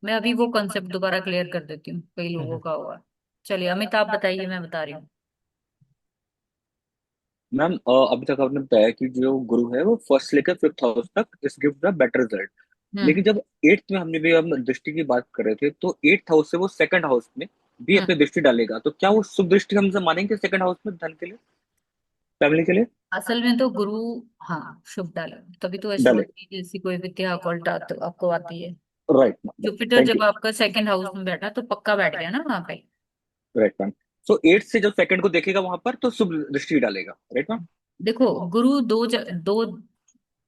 Speaker 1: मैं अभी वो कॉन्सेप्ट दोबारा क्लियर कर देती हूँ, कई लोगों
Speaker 5: हम्म।
Speaker 1: का हुआ। चलिए अमिताभ बताइए, मैं बता रही हूँ।
Speaker 3: मैम अभी तक आपने बताया कि जो गुरु है वो फर्स्ट से लेकर फिफ्थ हाउस तक इस गिव द बेटर रिजल्ट।
Speaker 1: हम्म।
Speaker 3: लेकिन जब एट्थ में हमने भी हम दृष्टि की बात कर रहे थे, तो एट्थ हाउस से वो सेकंड हाउस में भी
Speaker 1: हम्म।
Speaker 3: अपनी दृष्टि डालेगा, तो क्या वो शुभ दृष्टि हम सब मानेंगे सेकंड हाउस में, धन के लिए, फैमिली के लिए?
Speaker 1: असल में तो गुरु, हाँ, शुभ डाले, तभी तो
Speaker 3: डालेगा।
Speaker 1: एस्ट्रोलॉजी जैसी कोई विद्या अकॉल्ट आपको आती है।
Speaker 3: राइट मैम,
Speaker 1: जुपिटर
Speaker 3: थैंक
Speaker 1: जब
Speaker 3: यू।
Speaker 1: आपका सेकंड हाउस में बैठा तो पक्का बैठ गया ना वहां पे।
Speaker 3: Right ma'am. सो एट्थ से जब सेकंड को देखेगा वहां पर, तो शुभ दृष्टि डालेगा, राइट मैम?
Speaker 1: देखो, गुरु दो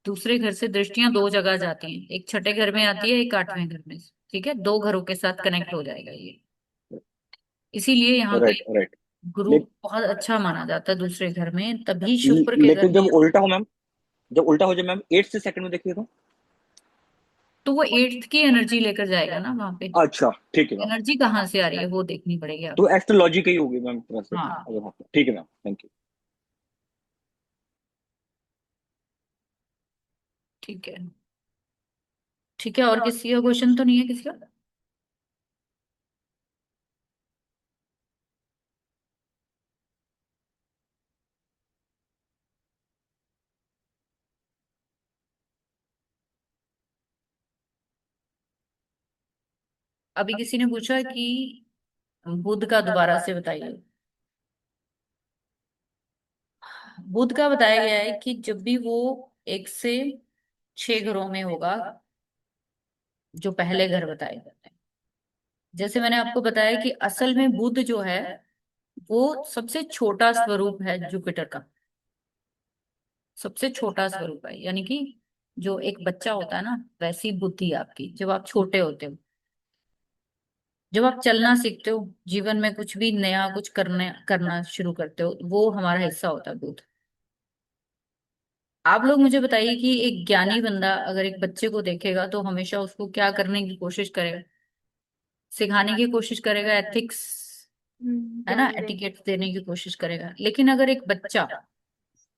Speaker 1: दूसरे घर से दृष्टियां दो जगह जाती हैं, एक छठे घर में आती है, एक आठवें घर में। ठीक है, दो घरों के साथ कनेक्ट हो जाएगा ये। इसीलिए यहाँ पे
Speaker 3: राइट राइट।
Speaker 1: गुरु
Speaker 3: ले,
Speaker 1: बहुत अच्छा माना जाता है दूसरे घर में, तभी शुक्र के घर
Speaker 3: लेकिन
Speaker 1: में।
Speaker 3: जब उल्टा हो मैम, जब उल्टा हो जाए मैम, एट्थ से सेकंड में देखिए तो।
Speaker 1: तो वो एट्थ की एनर्जी लेकर जाएगा ना वहां पे।
Speaker 3: अच्छा ठीक है मैम।
Speaker 1: एनर्जी कहाँ से आ रही है वो देखनी पड़ेगी
Speaker 3: तो
Speaker 1: आपको।
Speaker 3: एस्ट्रोलॉजी की ही होगी मैम, तरह से
Speaker 1: हाँ।
Speaker 3: अगर हाँ तो। ठीक है मैम, थैंक यू।
Speaker 1: ठीक है। ठीक है, और किसी का क्वेश्चन तो नहीं है किसी का? अभी किसी ने पूछा कि बुध का दोबारा से बताइए। बुध का बताया गया है कि जब भी वो एक से छह घरों में होगा, जो पहले घर बताए जाते हैं, जैसे मैंने आपको बताया कि असल में बुध जो है वो सबसे छोटा स्वरूप है जुपिटर का। सबसे छोटा स्वरूप है, यानी कि जो एक बच्चा होता है ना, वैसी बुद्धि है आपकी जब आप छोटे होते हो। जब आप चलना सीखते हो, जीवन में कुछ भी नया कुछ करने करना शुरू करते हो, वो हमारा हिस्सा होता है बुध। आप लोग मुझे बताइए कि एक ज्ञानी बंदा अगर एक बच्चे को देखेगा तो हमेशा उसको क्या करने की कोशिश करेगा? सिखाने की कोशिश करेगा, एथिक्स, है ना,
Speaker 4: ज्ञान दे।
Speaker 1: एटिकेट्स देने की कोशिश करेगा। लेकिन अगर एक बच्चा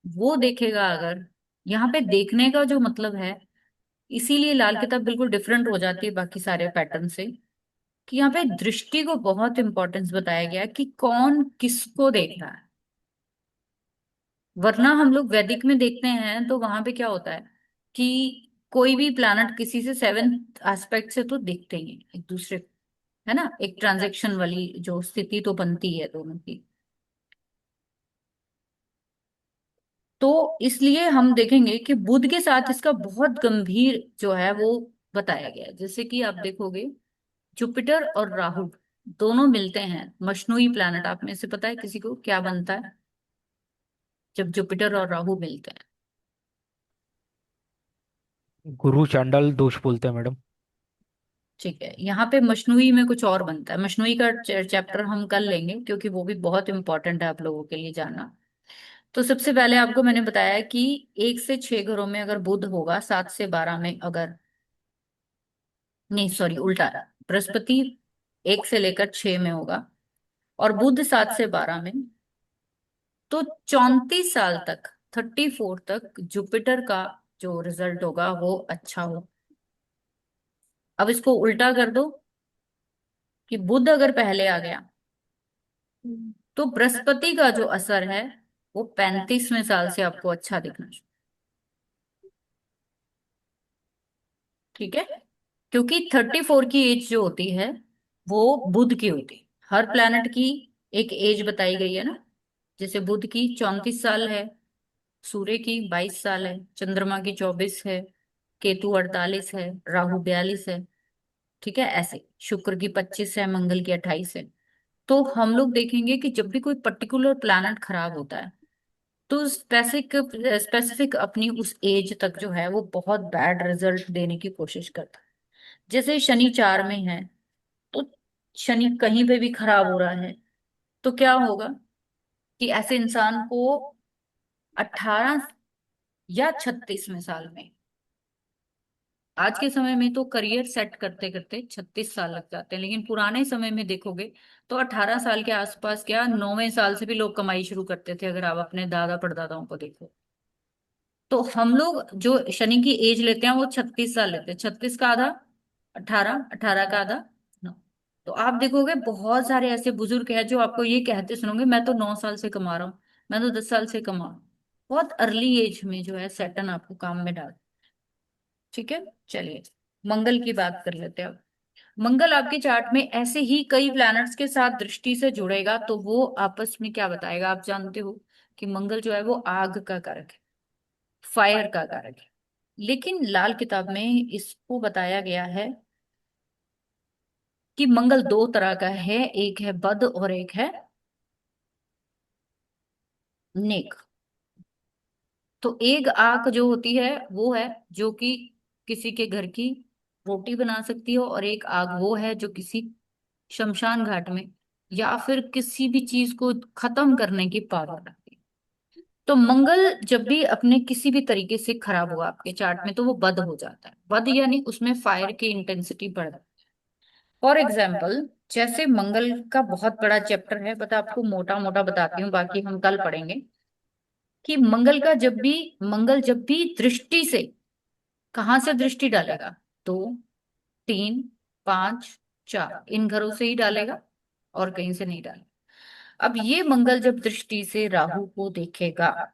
Speaker 1: वो देखेगा, अगर यहाँ पे देखने का जो मतलब है, इसीलिए लाल किताब बिल्कुल डिफरेंट हो जाती है बाकी सारे पैटर्न से, कि यहाँ पे दृष्टि को बहुत इंपॉर्टेंस बताया गया है कि कौन किसको देख रहा है। वरना हम लोग वैदिक में देखते हैं तो वहां पे क्या होता है कि कोई भी प्लैनेट किसी से सेवेंथ एस्पेक्ट से तो दिखते ही हैं एक दूसरे को, है ना, एक ट्रांजैक्शन वाली जो स्थिति तो बनती है दोनों की। तो इसलिए हम देखेंगे कि बुध के साथ इसका बहुत गंभीर जो है वो बताया गया है। जैसे कि आप देखोगे, जुपिटर और राहु दोनों मिलते हैं, मशनुई प्लैनेट, आप में से पता है किसी को क्या बनता है जब जुपिटर और राहु मिलते हैं?
Speaker 5: गुरु चांडाल दोष बोलते हैं मैडम।
Speaker 1: ठीक है, यहाँ पे मशनुई में कुछ और बनता है। मशनुई का चैप्टर हम कर लेंगे क्योंकि वो भी बहुत इंपॉर्टेंट है आप लोगों के लिए जानना। तो सबसे पहले आपको मैंने बताया कि एक से छह घरों में अगर बुध होगा, सात से बारह में अगर, नहीं सॉरी उल्टा, बृहस्पति एक से लेकर छह में होगा और बुध सात से बारह में, तो 34 साल तक, 34 तक जुपिटर का जो रिजल्ट होगा वो अच्छा हो। अब इसको उल्टा कर दो कि बुध अगर पहले आ गया तो बृहस्पति का जो असर है वो 35वें साल से आपको अच्छा दिखना शुरू। ठीक है, क्योंकि 34 की एज जो होती है वो बुध की होती है। हर प्लैनेट की एक एज बताई गई है ना। जैसे बुध की 34 साल है, सूर्य की 22 साल है, चंद्रमा की 24 है, केतु 48 है, राहु 42 है। ठीक है, ऐसे शुक्र की 25 है, मंगल की 28 है। तो हम लोग देखेंगे कि जब भी कोई पर्टिकुलर प्लैनेट खराब होता है तो स्पेसिफिक स्पेसिफिक अपनी उस एज तक जो है वो बहुत बैड रिजल्ट देने की कोशिश करता है। जैसे शनि 4 में है तो शनि कहीं पे भी खराब हो रहा है तो क्या होगा कि ऐसे इंसान को 18 या 36वें साल में, आज के समय में तो करियर सेट करते करते 36 साल लग जाते हैं, लेकिन पुराने समय में देखोगे तो 18 साल के आसपास, क्या 9वें साल से भी लोग कमाई शुरू करते थे, अगर आप अपने दादा परदादाओं को देखो। तो हम लोग जो शनि की एज लेते हैं वो 36 साल लेते हैं। 36 का आधा 18, 18 का आधा 9। तो आप देखोगे बहुत सारे ऐसे बुजुर्ग हैं जो आपको ये कहते सुनोगे, मैं तो 9 साल से कमा रहा हूँ, मैं तो 10 साल से कमा रहा हूँ। बहुत अर्ली एज में जो है सैटर्न आपको काम में डाल। ठीक है, चलिए मंगल की बात कर लेते हैं अब। मंगल आपके चार्ट में ऐसे ही कई प्लैनेट्स के साथ दृष्टि से जुड़ेगा तो वो आपस में क्या बताएगा। आप जानते हो कि मंगल जो है वो आग का कारक है, फायर का कारक है। लेकिन लाल किताब में इसको बताया गया है कि मंगल दो तरह का है, एक है बद और एक है नेक। तो एक आग जो होती है वो है जो कि किसी के घर की रोटी बना सकती हो, और एक आग वो है जो किसी शमशान घाट में या फिर किसी भी चीज को खत्म करने की पावर रखती है। तो मंगल जब भी अपने किसी भी तरीके से खराब हुआ आपके चार्ट में तो वो बद हो जाता है। बद यानी उसमें फायर की इंटेंसिटी बढ़ जाती है। फॉर एग्जाम्पल, जैसे मंगल का बहुत बड़ा चैप्टर है, बट आपको मोटा मोटा बताती हूँ, बाकी हम कल पढ़ेंगे। कि मंगल जब भी दृष्टि से, कहाँ से दृष्टि डालेगा, 2, 3, 5, 4 इन घरों से ही डालेगा और कहीं से नहीं डालेगा। अब ये मंगल जब दृष्टि से राहु को देखेगा,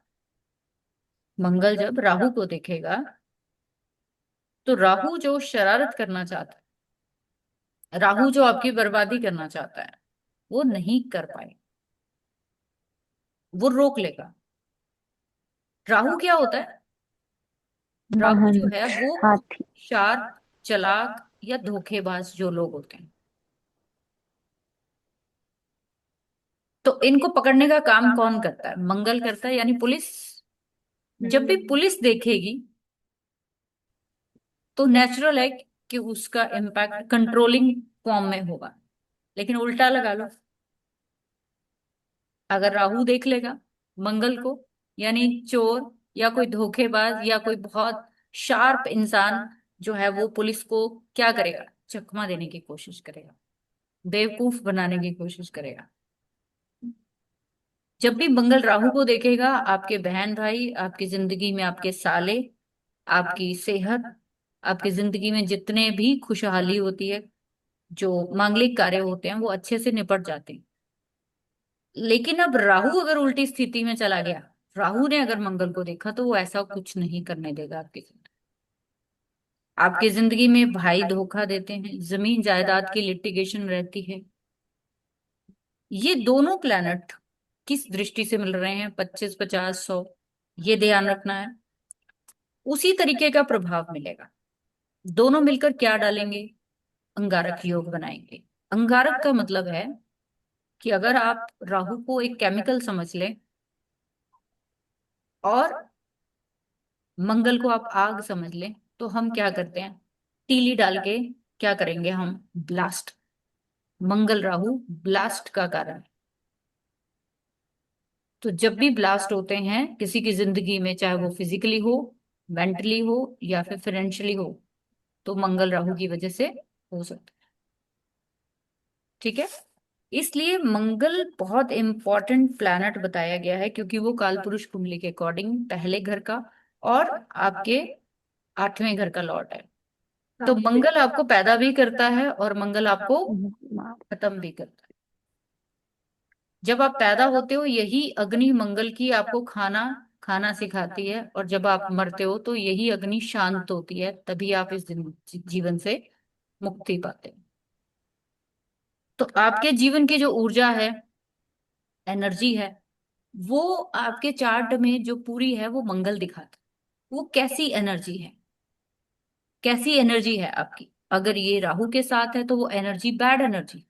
Speaker 1: मंगल जब राहु को देखेगा तो राहु जो शरारत करना चाहता है, राहु जो आपकी बर्बादी करना चाहता है, वो नहीं कर पाए, वो रोक लेगा। राहु क्या होता है? राहु जो
Speaker 2: वाहन,
Speaker 1: है वो
Speaker 2: हाथी।
Speaker 1: शार्प, चालाक या धोखेबाज जो लोग होते हैं, तो इनको पकड़ने का काम कौन करता है? मंगल करता है, यानी पुलिस। जब भी पुलिस देखेगी तो नेचुरल है कि उसका इम्पैक्ट कंट्रोलिंग फॉर्म में होगा। लेकिन उल्टा लगा लो, अगर राहु देख लेगा मंगल को, यानी चोर या कोई धोखेबाज या कोई बहुत शार्प इंसान जो है वो पुलिस को क्या करेगा? चकमा देने की कोशिश करेगा, बेवकूफ बनाने की कोशिश करेगा। जब भी मंगल राहु को देखेगा, आपके बहन भाई, आपकी जिंदगी में आपके साले, आपकी सेहत, आपकी जिंदगी में जितने भी खुशहाली होती है, जो मांगलिक कार्य होते हैं वो अच्छे से निपट जाते हैं। लेकिन अब राहु अगर उल्टी स्थिति में चला गया, राहु ने अगर मंगल को देखा तो वो ऐसा कुछ नहीं करने देगा आपकी जिंदगी। आपकी जिंदगी में भाई धोखा देते हैं, जमीन जायदाद की लिटिगेशन रहती है। ये दोनों प्लैनेट किस दृष्टि से मिल रहे हैं? 25, 50, 100, ये ध्यान रखना है। उसी तरीके का प्रभाव मिलेगा। दोनों मिलकर क्या डालेंगे? अंगारक योग बनाएंगे। अंगारक का मतलब है कि अगर आप राहु को एक केमिकल समझ लें और मंगल को आप आग समझ लें, तो हम क्या करते हैं? तीली डाल के क्या करेंगे हम? ब्लास्ट। मंगल राहु ब्लास्ट का कारण है। तो जब भी ब्लास्ट होते हैं किसी की जिंदगी में, चाहे वो फिजिकली हो, मेंटली हो या फिर फाइनेंशियली हो, तो मंगल राहु की वजह से हो सकता है। ठीक है, इसलिए मंगल बहुत इंपॉर्टेंट प्लैनेट बताया गया है, क्योंकि वो कालपुरुष कुंडली के अकॉर्डिंग पहले घर का और आपके 8वें घर का लॉर्ड है। तो
Speaker 4: हाँ।
Speaker 1: मंगल आपको पैदा भी करता है और मंगल आपको खत्म भी करता है। जब आप पैदा होते हो यही अग्नि मंगल की आपको खाना खाना सिखाती है, और जब आप मरते हो तो यही अग्नि शांत होती है, तभी आप इस जीवन से मुक्ति पाते हो। तो आपके जीवन की जो ऊर्जा है, एनर्जी है, वो आपके चार्ट में जो पूरी है वो मंगल दिखाता है। वो कैसी एनर्जी है, कैसी एनर्जी है आपकी। अगर ये राहु के साथ है तो वो एनर्जी बैड एनर्जी।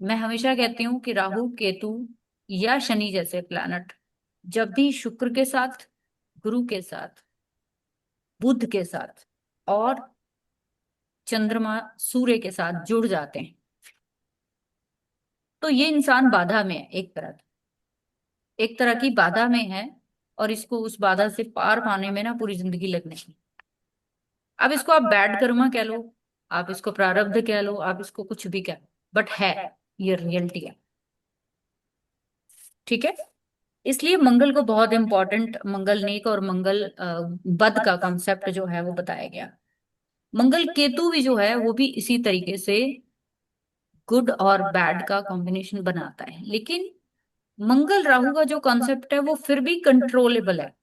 Speaker 1: मैं हमेशा कहती हूँ कि राहु केतु या शनि जैसे प्लैनेट जब भी शुक्र के साथ, गुरु के साथ, बुध के साथ और चंद्रमा सूर्य के साथ जुड़ जाते हैं तो ये इंसान बाधा में है, एक तरह की बाधा में है। और इसको उस बाधा से पार पाने में ना पूरी जिंदगी लगने की। अब इसको आप बैड कर्मा कह लो, आप इसको प्रारब्ध कह लो, आप इसको कुछ भी कह लो, बट है, ये रियलिटी है। ठीक है। इसलिए मंगल को बहुत इंपॉर्टेंट, मंगल नेक और मंगल बद का कॉन्सेप्ट जो है वो बताया गया। मंगल केतु भी जो है वो भी इसी तरीके से गुड और बैड का कॉम्बिनेशन बनाता है। लेकिन मंगल राहु का जो कॉन्सेप्ट है वो फिर भी कंट्रोलेबल है।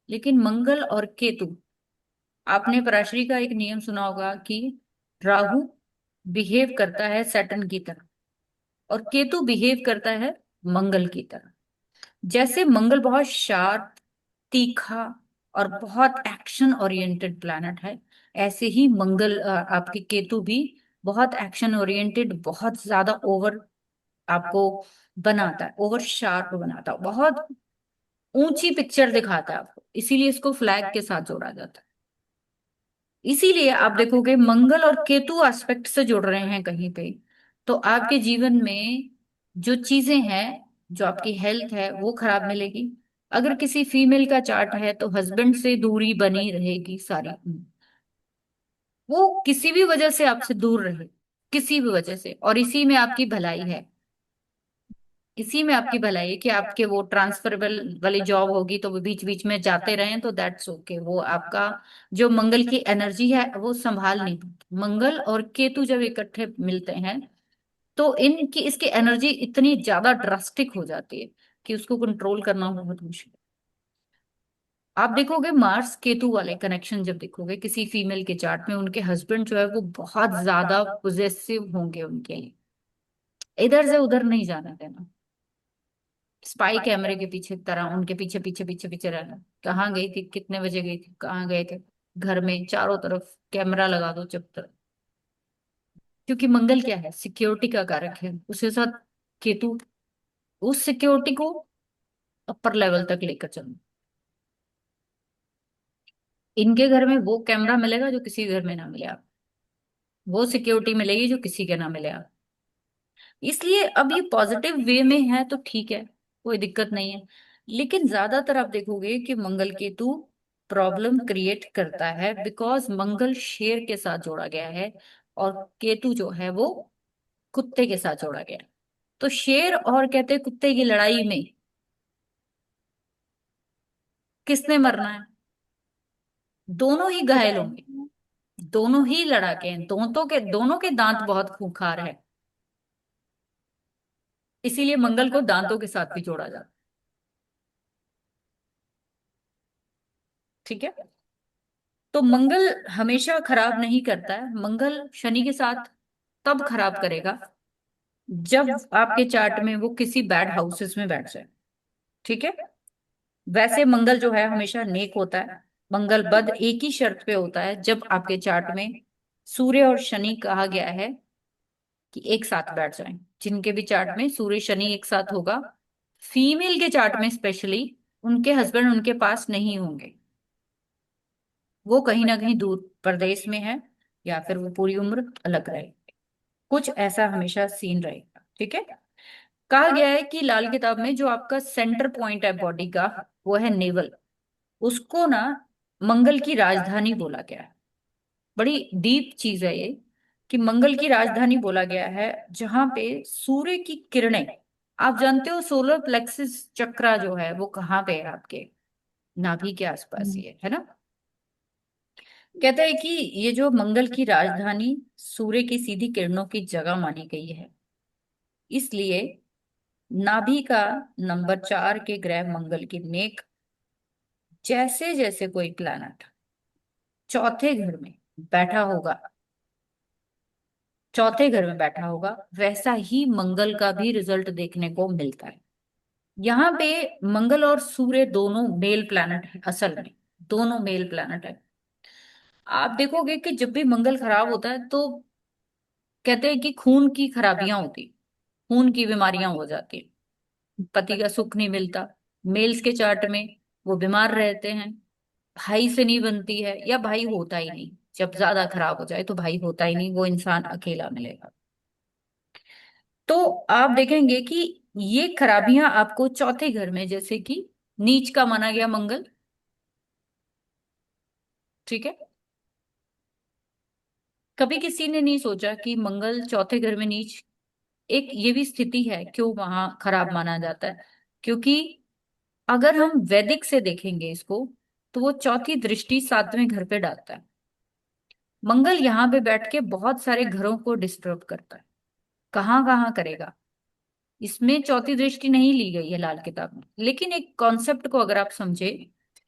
Speaker 1: लेकिन मंगल और केतु, आपने पराशरी का एक नियम सुना होगा कि राहु बिहेव करता है सैटर्न की तरह और केतु बिहेव करता है मंगल की तरह। जैसे मंगल बहुत शार्प, तीखा और बहुत एक्शन ओरिएंटेड प्लैनेट है, ऐसे ही मंगल आपके केतु भी बहुत एक्शन ओरिएंटेड, बहुत ज्यादा ओवर आपको बनाता है, ओवर शार्प बनाता है, बहुत ऊंची पिक्चर दिखाता है आपको। इसीलिए इसको फ्लैग के साथ जोड़ा जाता है। इसीलिए आप देखोगे मंगल और केतु एस्पेक्ट से जुड़ रहे हैं कहीं पे, तो आपके जीवन में जो चीजें हैं, जो आपकी हेल्थ है वो खराब मिलेगी। अगर किसी फीमेल का चार्ट है तो हस्बैंड से दूरी बनी रहेगी सारी, वो किसी भी वजह से आपसे दूर रहे, किसी भी वजह से। और इसी में आपकी भलाई है, इसी में आपकी भलाई है कि आपके वो ट्रांसफरेबल वाली जॉब होगी तो वो बीच बीच में जाते रहें तो दैट्स ओके। वो आपका जो मंगल की एनर्जी है वो संभाल नहीं पाती। मंगल और केतु जब इकट्ठे मिलते हैं तो इनकी इसकी एनर्जी इतनी ज्यादा ड्रास्टिक हो जाती है कि उसको कंट्रोल करना बहुत मुश्किल है। आप देखोगे मार्स केतु वाले कनेक्शन जब देखोगे किसी फीमेल के चार्ट में, उनके हस्बैंड जो है वो बहुत ज्यादा पोजेसिव होंगे उनके लिए, इधर से उधर नहीं जाना देना, स्पाई कैमरे के पीछे तरह उनके पीछे पीछे पीछे पीछे रहना। कहाँ गई थी, कितने बजे गई थी, कहाँ गए थे, घर में चारों तरफ कैमरा लगा दो जब तक। क्योंकि मंगल क्या है, सिक्योरिटी का कारक है, उसके साथ केतु उस सिक्योरिटी को अपर लेवल तक लेकर चलना। इनके घर में वो कैमरा मिलेगा जो किसी घर में ना मिले आप, वो सिक्योरिटी मिलेगी जो किसी के ना मिले आप। इसलिए अब ये पॉजिटिव वे में है तो ठीक है, कोई दिक्कत नहीं है। लेकिन ज्यादातर आप देखोगे कि मंगल केतु प्रॉब्लम क्रिएट करता है, बिकॉज मंगल शेर के साथ जोड़ा गया है और केतु जो है वो कुत्ते के साथ जोड़ा गया है। तो शेर और कहते हैं कुत्ते की लड़ाई में किसने मरना है, दोनों ही घायल होंगे, दोनों ही लड़ाके हैं, दोनों के दांत बहुत खूंखार है। इसीलिए मंगल को दांतों के साथ भी जोड़ा जाता है। ठीक है। तो मंगल हमेशा खराब नहीं करता है। मंगल शनि के साथ तब खराब करेगा जब आपके चार्ट में वो किसी बैड हाउसेस में बैठ जाए। ठीक है। वैसे मंगल जो है हमेशा नेक होता है। मंगल बद एक ही शर्त पे होता है, जब आपके चार्ट में सूर्य और शनि कहा गया है कि एक साथ बैठ जाएं। जिनके भी चार्ट में सूर्य शनि एक साथ होगा, फीमेल के चार्ट में स्पेशली, उनके हस्बैंड उनके पास नहीं होंगे, वो कहीं ना कहीं दूर प्रदेश में है, या फिर वो पूरी उम्र अलग रहेगी। कुछ ऐसा हमेशा सीन रहेगा। ठीक है। कहा गया है कि लाल किताब में जो आपका सेंटर पॉइंट है बॉडी का, वो है नेवल। उसको ना मंगल की राजधानी बोला गया है। बड़ी डीप चीज है ये, कि मंगल की राजधानी बोला गया है जहां पे सूर्य की किरणें, आप जानते हो सोलर प्लेक्सिस चक्रा जो है वो कहाँ पे है, आपके नाभि के आसपास ही है ना। कहते हैं कि ये जो मंगल की राजधानी सूर्य की सीधी किरणों की जगह मानी गई है, इसलिए नाभि का नंबर 4 के ग्रह मंगल की नेक जैसे जैसे कोई प्लैनेट चौथे घर में बैठा होगा, चौथे घर में बैठा होगा, वैसा ही मंगल का भी रिजल्ट देखने को मिलता है। यहाँ पे मंगल और सूर्य दोनों मेल प्लैनेट है, असल में दोनों मेल प्लैनेट है। आप देखोगे कि जब भी मंगल खराब होता है तो कहते हैं कि खून की खराबियां होती, खून की बीमारियां हो जाती, पति का सुख नहीं मिलता, मेल्स के चार्ट में वो बीमार रहते हैं, भाई से नहीं बनती है, या भाई होता ही नहीं, जब ज्यादा खराब हो जाए तो भाई होता ही नहीं, वो इंसान अकेला मिलेगा। तो आप देखेंगे कि ये खराबियां आपको चौथे घर में, जैसे कि नीच का माना गया मंगल, ठीक है। कभी किसी ने नहीं सोचा कि मंगल चौथे घर में नीच, एक ये भी स्थिति है क्यों वहां खराब माना जाता है, क्योंकि अगर हम वैदिक से देखेंगे इसको, तो वो चौथी दृष्टि 7वें घर पे डालता है। मंगल यहाँ पे बैठ के बहुत सारे घरों को डिस्टर्ब करता है, कहाँ कहाँ करेगा, इसमें चौथी दृष्टि नहीं ली गई है लाल किताब में, लेकिन एक कॉन्सेप्ट को अगर आप समझे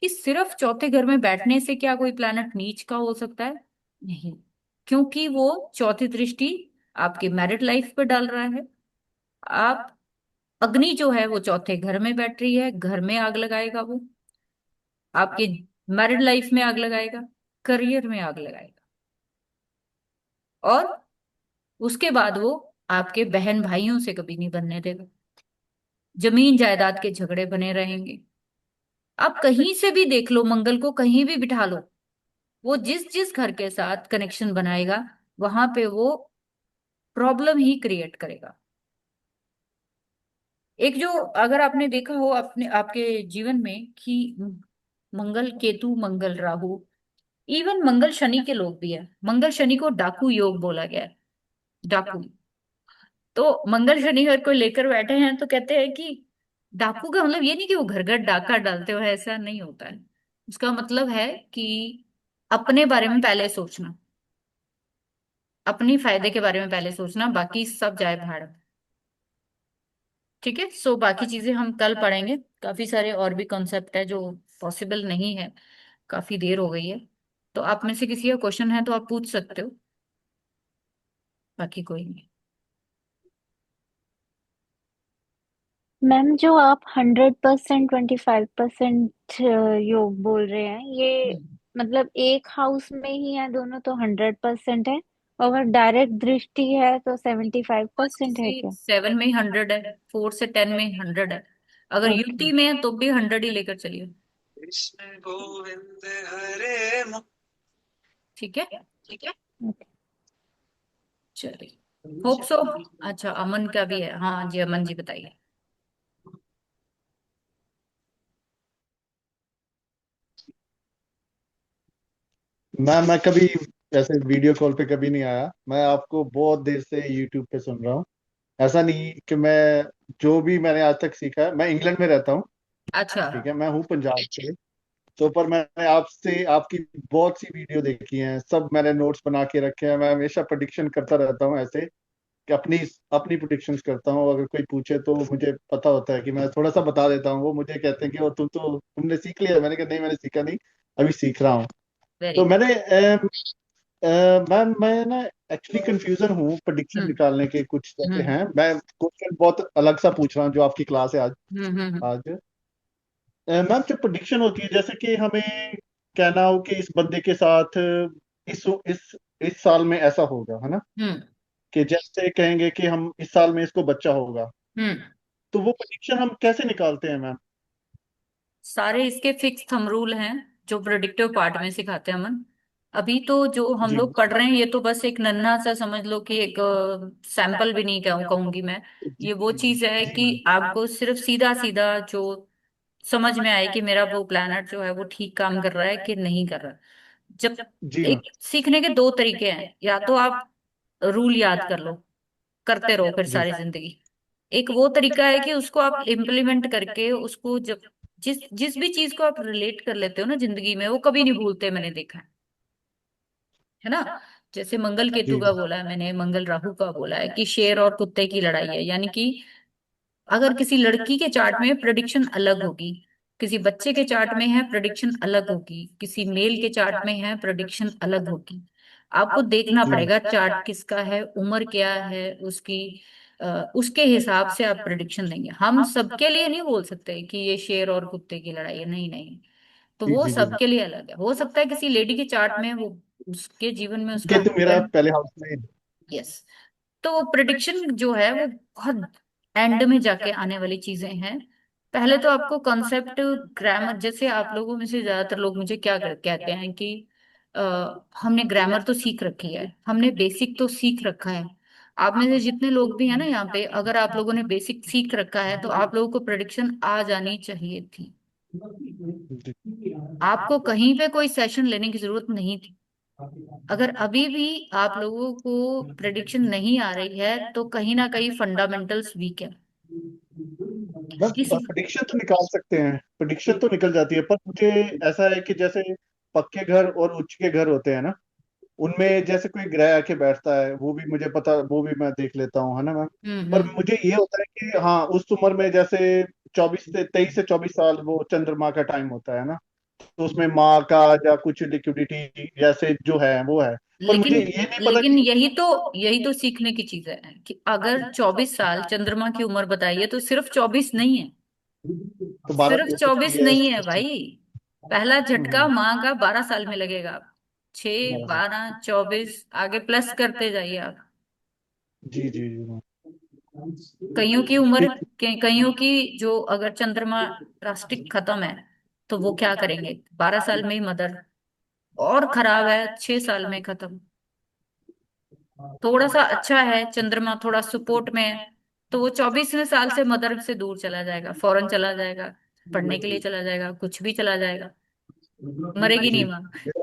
Speaker 1: कि सिर्फ चौथे घर में बैठने से क्या कोई प्लैनेट नीच का हो सकता है, नहीं, क्योंकि वो चौथी दृष्टि आपके मैरिड लाइफ पे डाल रहा है। आप अग्नि जो है वो चौथे घर में बैठ रही है, घर में आग लगाएगा वो, आपके मैरिड लाइफ में आग लगाएगा, करियर में आग लगाएगा, और उसके बाद वो आपके बहन भाइयों से कभी नहीं बनने देगा, जमीन जायदाद के झगड़े बने रहेंगे। आप कहीं से भी देख लो, मंगल को कहीं भी बिठा लो, वो जिस जिस घर के साथ कनेक्शन बनाएगा वहां पे वो प्रॉब्लम ही क्रिएट करेगा। एक जो, अगर आपने देखा हो अपने आपके जीवन में कि मंगल केतु, मंगल राहु, इवन मंगल शनि के लोग भी है, मंगल शनि को डाकू योग बोला गया है, डाकू। तो मंगल शनि अगर कोई लेकर बैठे हैं तो कहते हैं कि डाकू का मतलब ये नहीं कि वो घर घर डाका डालते हो, ऐसा नहीं होता है। उसका मतलब है कि अपने बारे में पहले सोचना, अपनी फायदे के बारे में पहले सोचना, बाकी सब जाए भाड़। ठीक है, सो बाकी चीजें हम कल पढ़ेंगे, काफी सारे और भी कॉन्सेप्ट है जो पॉसिबल नहीं है, काफी देर हो गई है। तो आप में से किसी का क्वेश्चन है तो आप पूछ सकते हो, बाकी कोई नहीं।
Speaker 2: मैम, जो आप 100% 25% योग बोल रहे हैं, ये
Speaker 1: हम्म।
Speaker 2: मतलब एक हाउस में ही है दोनों, तो 100% है, और अगर डायरेक्ट दृष्टि है तो 75% है
Speaker 1: से
Speaker 2: क्या?
Speaker 1: 7 में 100 है, 4 से 10 में 100 है, अगर
Speaker 2: ओके।
Speaker 1: यूटी में है तो भी 100 ही लेकर चलिए।
Speaker 3: कृष्ण गोविंद हरे
Speaker 1: ठीक है,
Speaker 2: ओके।
Speaker 1: चलिए, होप सो। अच्छा, अमन का भी है, हाँ जी, अमन जी बताइए।
Speaker 7: मैं कभी ऐसे वीडियो कॉल पे कभी नहीं आया। मैं आपको बहुत देर से यूट्यूब पे सुन रहा हूँ। ऐसा नहीं कि मैं, जो भी मैंने आज तक सीखा है, मैं इंग्लैंड में रहता हूँ।
Speaker 1: अच्छा।
Speaker 7: ठीक है, मैं हूँ पंजाब से। तो पर मैंने आपसे आपकी बहुत सी वीडियो देखी हैं, सब मैंने नोट्स बना के रखे हैं। मैं हमेशा प्रिडिक्शन करता रहता हूँ ऐसे, कि अपनी अपनी प्रिडिक्शंस करता हूँ। अगर कोई पूछे तो मुझे पता होता है कि मैं थोड़ा सा बता देता हूँ। वो मुझे कहते हैं कि वो तुमने सीख लिया। मैंने कहा नहीं, मैंने सीखा नहीं, अभी सीख रहा हूँ।
Speaker 1: वेरी
Speaker 7: तो
Speaker 1: गुड।
Speaker 7: मैंने मैं ना एक्चुअली कंफ्यूजन हूँ प्रेडिक्शन
Speaker 1: हम्म।
Speaker 7: निकालने के। कुछ जैसे
Speaker 1: हम्म।
Speaker 7: हैं, मैं क्वेश्चन बहुत अलग सा पूछ रहा हूँ जो आपकी क्लास है आज।
Speaker 1: हम्म।
Speaker 7: आज मैम, जो प्रेडिक्शन होती है, जैसे कि हमें कहना हो कि इस बंदे के साथ इस इस इस साल में ऐसा होगा, है ना।
Speaker 1: हम्म।
Speaker 7: कि जैसे कहेंगे कि हम इस साल में इसको बच्चा होगा,
Speaker 1: हम्म।
Speaker 7: तो वो प्रेडिक्शन हम कैसे निकालते हैं मैम?
Speaker 1: सारे इसके फिक्स थंब रूल हैं जो प्रोडिक्टिव पार्ट में सिखाते हैं अमन। अभी तो जो हम
Speaker 7: जी
Speaker 1: लोग पढ़ रहे हैं ये तो बस एक नन्हा सा, समझ लो कि एक सैंपल भी नहीं कहूंगी मैं।
Speaker 7: जी
Speaker 1: ये वो चीज है
Speaker 7: जी
Speaker 1: कि
Speaker 7: मैम।
Speaker 1: आपको सिर्फ सीधा सीधा जो समझ में आए कि मेरा वो प्लैनेट जो है वो ठीक काम कर रहा है कि नहीं कर रहा। जब
Speaker 7: जी मैम।
Speaker 1: एक सीखने के दो तरीके हैं, या तो आप रूल याद कर लो, करते रहो फिर
Speaker 7: जी
Speaker 1: सारी जिंदगी। एक वो तरीका है कि उसको आप इम्प्लीमेंट करके उसको, जब जिस जिस भी चीज को आप रिलेट कर लेते हो ना जिंदगी में, वो कभी नहीं भूलते, मैंने देखा है। है ना। जैसे मंगल केतु
Speaker 7: जी
Speaker 1: का बोला है मैंने, मंगल राहु का बोला है कि शेर और कुत्ते की लड़ाई है, यानी कि अगर किसी लड़की के चार्ट में प्रेडिक्शन अलग होगी, किसी बच्चे के चार्ट में है प्रेडिक्शन अलग होगी, किसी मेल के चार्ट में है प्रेडिक्शन अलग होगी। आपको देखना
Speaker 7: जी
Speaker 1: पड़ेगा चार्ट किसका है, उम्र क्या है उसकी, उसके हिसाब से आप प्रेडिक्शन देंगे। हम सबके लिए नहीं बोल सकते कि ये शेर और कुत्ते की लड़ाई है, नहीं नहीं। तो
Speaker 7: जी
Speaker 1: वो
Speaker 7: जी जी।
Speaker 1: सबके लिए अलग है। हो सकता है किसी लेडी के चार्ट में वो, उसके जीवन में उसका
Speaker 7: केतु मेरा
Speaker 1: हस्बैंड,
Speaker 7: पहले हाउस में।
Speaker 1: यस। तो वो प्रिडिक्शन जो है वो बहुत एंड में जाके आने वाली चीजें हैं। पहले तो आपको कॉन्सेप्ट, ग्रामर, जैसे आप लोगों में से ज्यादातर लोग मुझे क्या कहते हैं कि हमने ग्रामर तो सीख रखी है, हमने बेसिक तो सीख रखा है। आप में से जितने लोग भी हैं ना यहाँ पे, अगर आप लोगों ने बेसिक सीख रखा है तो आप लोगों को प्रिडिक्शन आ जानी चाहिए थी।
Speaker 7: जी
Speaker 1: आपको कहीं पे कोई सेशन लेने की जरूरत नहीं थी। अगर अभी भी आप लोगों को प्रेडिक्शन नहीं आ रही है तो कहीं ना कहीं फंडामेंटल्स वीक है।
Speaker 7: बस
Speaker 1: किसी,
Speaker 7: प्रिडिक्शन तो निकाल सकते हैं, प्रिडिक्शन तो निकल जाती है, पर मुझे ऐसा है कि जैसे पक्के घर और उच्च के घर होते हैं ना, उनमें जैसे कोई ग्रह आके बैठता है वो भी मुझे पता, वो भी मैं देख लेता हूँ, है ना मैम। पर
Speaker 1: हम्म।
Speaker 7: मुझे ये होता है कि हाँ उस उम्र में जैसे 23 से 24 साल वो चंद्रमा का टाइम होता है ना, तो उसमें माँ का या कुछ लिक्विडिटी जैसे जो है वो है। पर
Speaker 1: लेकिन
Speaker 7: मुझे ये नहीं पता
Speaker 1: लेकिन
Speaker 7: कि
Speaker 1: यही तो सीखने की चीज है कि अगर 24 साल चंद्रमा की उम्र बताइए तो सिर्फ 24 नहीं है,
Speaker 7: तो 12
Speaker 1: सिर्फ
Speaker 7: तो कुछ
Speaker 1: 24
Speaker 7: भी है
Speaker 1: नहीं है
Speaker 7: इसमें।
Speaker 1: भाई। पहला झटका
Speaker 7: हम्म,
Speaker 1: माँ का 12 साल में लगेगा। 6,
Speaker 7: 12 साल।
Speaker 1: 12, 24 आगे प्लस करते जाइए आप।
Speaker 7: जी जी जी मैम।
Speaker 1: कईयों की उम्र,
Speaker 7: ठीक।
Speaker 1: कईयों की जो अगर चंद्रमा रास्टिक खत्म है तो वो क्या करेंगे, 12 साल में ही मदर, और खराब है 6 साल में खत्म। थोड़ा सा अच्छा है चंद्रमा, थोड़ा सपोर्ट में है, तो वो 24वें साल से मदर से दूर चला जाएगा, फौरन चला जाएगा, पढ़ने के लिए चला जाएगा, कुछ भी चला जाएगा। मरेगी नहीं
Speaker 7: जी
Speaker 1: माँ,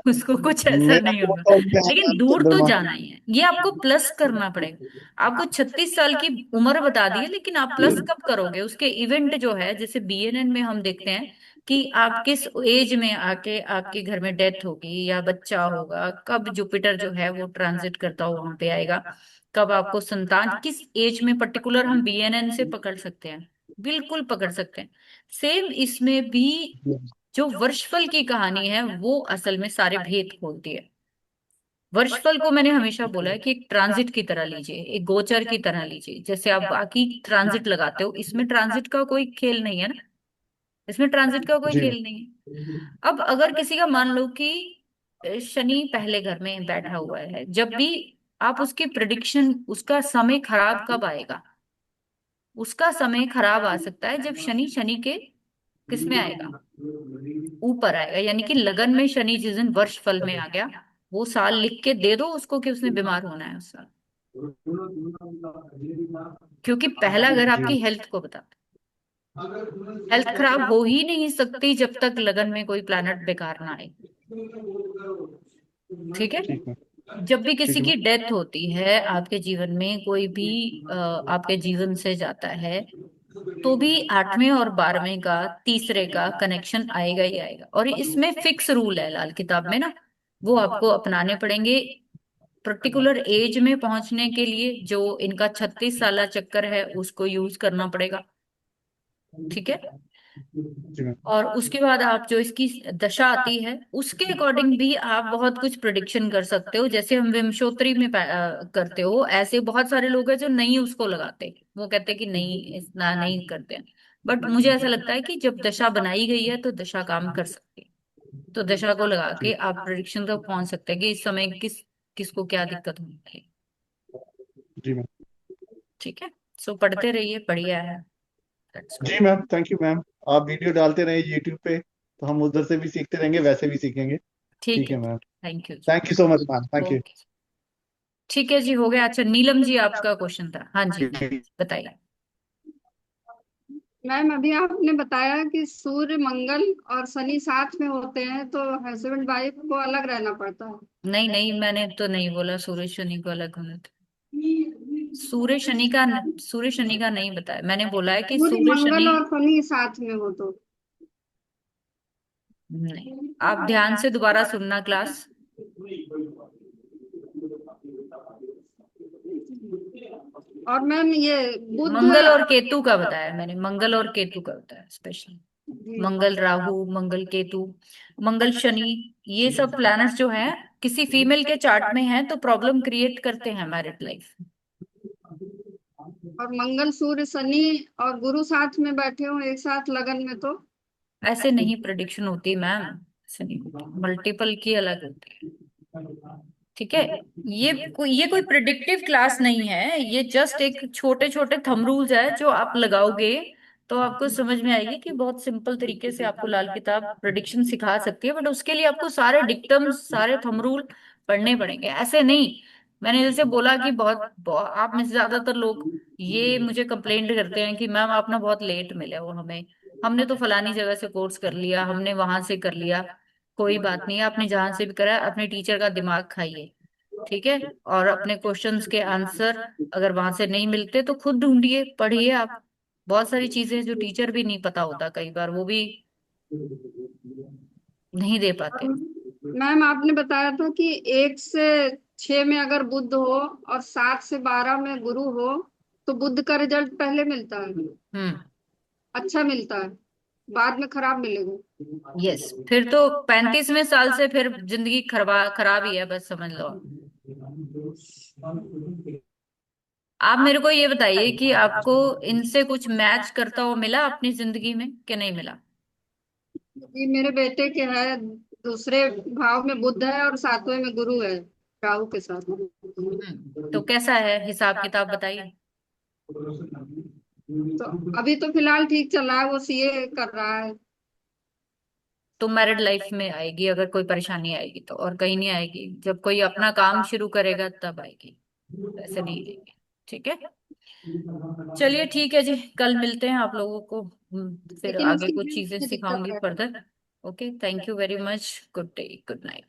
Speaker 1: उसको कुछ ऐसा
Speaker 7: मेरा
Speaker 1: नहीं
Speaker 7: तो
Speaker 1: होगा।
Speaker 7: मतलब ये है
Speaker 1: लेकिन दूर तो
Speaker 7: चंद्रमा।
Speaker 1: जाना ही है, ये आपको प्लस करना पड़ेगा। आपको 36 साल की उम्र बता दी है, लेकिन आप प्लस कब करोगे उसके इवेंट जो है, जैसे बीएनएन में हम देखते हैं कि आप किस एज में आके आपके घर में डेथ होगी या बच्चा होगा, कब जुपिटर जो है वो ट्रांजिट करता हुआ वहां पे आएगा, कब आपको संतान, किस एज में पर्टिकुलर हम बीएनएन से पकड़ सकते हैं, बिल्कुल पकड़ सकते हैं। सेम इसमें भी जो वर्षफल की कहानी है वो असल में सारे भेद खोलती है। वर्षफल को मैंने हमेशा बोला है कि एक ट्रांजिट की तरह लीजिए, एक गोचर की तरह लीजिए। जैसे आप बाकी ट्रांजिट लगाते हो, इसमें ट्रांजिट का कोई खेल नहीं है ना, इसमें ट्रांजिट का कोई
Speaker 7: जी
Speaker 1: खेल नहीं है। अब अगर किसी का मान लो कि शनि पहले घर में बैठा हुआ है, जब भी आप उसकी प्रिडिक्शन, उसका समय खराब कब आएगा, उसका समय खराब आ सकता है जब शनि, शनि के किस में आएगा, ऊपर आएगा। यानी कि लगन में शनि जिस दिन वर्ष फल में आ गया, वो साल लिख के दे दो उसको कि उसने बीमार होना है उस साल, क्योंकि पहला घर
Speaker 7: जी
Speaker 1: आपकी हेल्थ को बताता है। हेल्थ खराब हो ही नहीं सकती जब तक लगन में कोई प्लैनेट बेकार ना आए। ठीक है।
Speaker 7: ठीक है।
Speaker 1: जब भी
Speaker 7: ठीक
Speaker 1: किसी
Speaker 7: है
Speaker 1: की
Speaker 7: मैम।
Speaker 1: डेथ होती है आपके जीवन में, कोई भी आपके जीवन से जाता है, तो भी 8वें और 12वें का, तीसरे का कनेक्शन आएगा ही आएगा। और इसमें फिक्स रूल है लाल किताब में ना, वो आपको अपनाने पड़ेंगे पर्टिकुलर एज में पहुंचने के लिए। जो इनका 36 साला चक्कर है उसको यूज करना पड़ेगा। ठीक है।
Speaker 7: जी मैम।
Speaker 1: और उसके बाद आप जो इसकी दशा आती है उसके अकॉर्डिंग भी आप बहुत कुछ प्रिडिक्शन कर सकते हो। जैसे हम विमशोत्तरी में करते हो, ऐसे बहुत सारे लोग हैं जो नहीं उसको लगाते, वो कहते हैं कि नहीं इतना नहीं करते हैं। बट मुझे ऐसा लगता है कि जब दशा बनाई गई है तो दशा काम कर सकती है। तो दशा को लगा के
Speaker 7: जी
Speaker 1: आप प्रिडिक्शन तक पहुंच सकते हैं कि इस समय किसको क्या दिक्कत होनी है।
Speaker 7: जी मैम।
Speaker 1: ठीक है। सो पढ़ते रहिए, बढ़िया है। That's
Speaker 7: जी
Speaker 1: good.
Speaker 7: Ma'am, thank you ma'am. आप वीडियो डालते रहे यूट्यूब पे, तो हम उधर से भी सीखते रहेंगे, वैसे भी सीखेंगे।
Speaker 1: ठीक
Speaker 7: ठीक
Speaker 1: है।
Speaker 7: है मैम।
Speaker 1: थैंक यू जी।
Speaker 7: Thank you so much ma'am, thank you.
Speaker 1: Okay. ठीक है जी, हो गया। अच्छा नीलम जी, आपका क्वेश्चन था, हाँ जी बताइए।
Speaker 8: मैम अभी आपने बताया कि सूर्य मंगल और शनि साथ में होते हैं तो हस्बैंड वाइफ को अलग रहना पड़ता है।
Speaker 1: नहीं नहीं, मैंने तो नहीं बोला सूर्य शनि को अलग होना था। सूर्य शनि का नहीं बताया, मैंने बोला है कि
Speaker 8: सूर्य
Speaker 1: सूर्य
Speaker 8: मंगल
Speaker 1: शनि,
Speaker 8: और शनि साथ में हो तो
Speaker 1: नहीं। आप ध्यान से दोबारा सुनना क्लास।
Speaker 8: और मैम ये बुध
Speaker 1: मंगल और केतु का बताया मैंने, मंगल और केतु का बताया स्पेशली।
Speaker 8: जी
Speaker 1: मंगल राहु, मंगल केतु, मंगल शनि, ये सब प्लैनेट्स जो हैं किसी फीमेल के चार्ट में हैं तो प्रॉब्लम क्रिएट करते हैं मैरिड लाइफ।
Speaker 8: और मंगल सूर्य शनि और गुरु साथ में बैठे हो एक साथ लगन में, तो
Speaker 1: ऐसे नहीं प्रेडिक्शन होती मैम, ऐसे नहीं होती, मल्टीपल की अलग होती है। ठीक है, ये कोई प्रिडिक्टिव क्लास नहीं है, ये जस्ट एक छोटे छोटे थंब रूल्स है जो आप लगाओगे तो आपको समझ में आएगी कि बहुत सिंपल तरीके से आपको लाल किताब प्रिडिक्शन सिखा सकती है, बट उसके लिए आपको सारे डिक्टम्स सारे थंब रूल पढ़ने पड़ेंगे, ऐसे नहीं। मैंने जैसे बोला कि आप में से ज्यादातर लोग ये मुझे कंप्लेंट करते हैं कि मैम आप ना बहुत लेट मिले हो हमें, हमने तो फलानी जगह से कोर्स कर लिया, हमने वहां से कर लिया। कोई बात नहीं, आपने जहां से भी करा है, अपने टीचर का दिमाग खाइए, ठीक है। और अपने क्वेश्चंस के आंसर अगर वहां से नहीं मिलते तो खुद ढूंढिए, पढ़िए आप। बहुत सारी चीजें जो टीचर भी नहीं पता होता, कई बार वो भी नहीं दे पाते।
Speaker 8: मैम आपने बताया था कि 1 से 6 में अगर बुध हो और 7 से 12 में गुरु हो तो बुध का रिजल्ट पहले मिलता है,
Speaker 1: हम्म।
Speaker 8: अच्छा मिलता है, बाद में खराब मिलेगा।
Speaker 1: यस, फिर तो 35वें साल से फिर जिंदगी खराब ही है, बस समझ लो। आप मेरे को ये बताइए कि आपको इनसे कुछ मैच करता हुआ मिला अपनी जिंदगी में कि नहीं मिला?
Speaker 8: ये मेरे बेटे के है, दूसरे भाव में बुध है और 7वें में गुरु है राहु के साथ।
Speaker 1: तो कैसा है, हिसाब किताब बताइए।
Speaker 8: तो अभी तो फिलहाल ठीक चल रहा है, वो सीए कर रहा है।
Speaker 1: तो मैरिड लाइफ में आएगी अगर कोई परेशानी आएगी तो, और कहीं नहीं आएगी, जब कोई अपना काम शुरू करेगा तब आएगी, ऐसे नहीं आएगी। ठीक है, चलिए ठीक है जी, कल मिलते हैं आप लोगों को। फिर
Speaker 8: लेकिन
Speaker 1: आगे
Speaker 8: उसकी
Speaker 1: कुछ
Speaker 8: हेल्थ
Speaker 1: चीजें
Speaker 8: में दिक्कत
Speaker 1: सिखाऊंगी
Speaker 8: है।
Speaker 1: Further. Okay, thank you very much, good day, good night.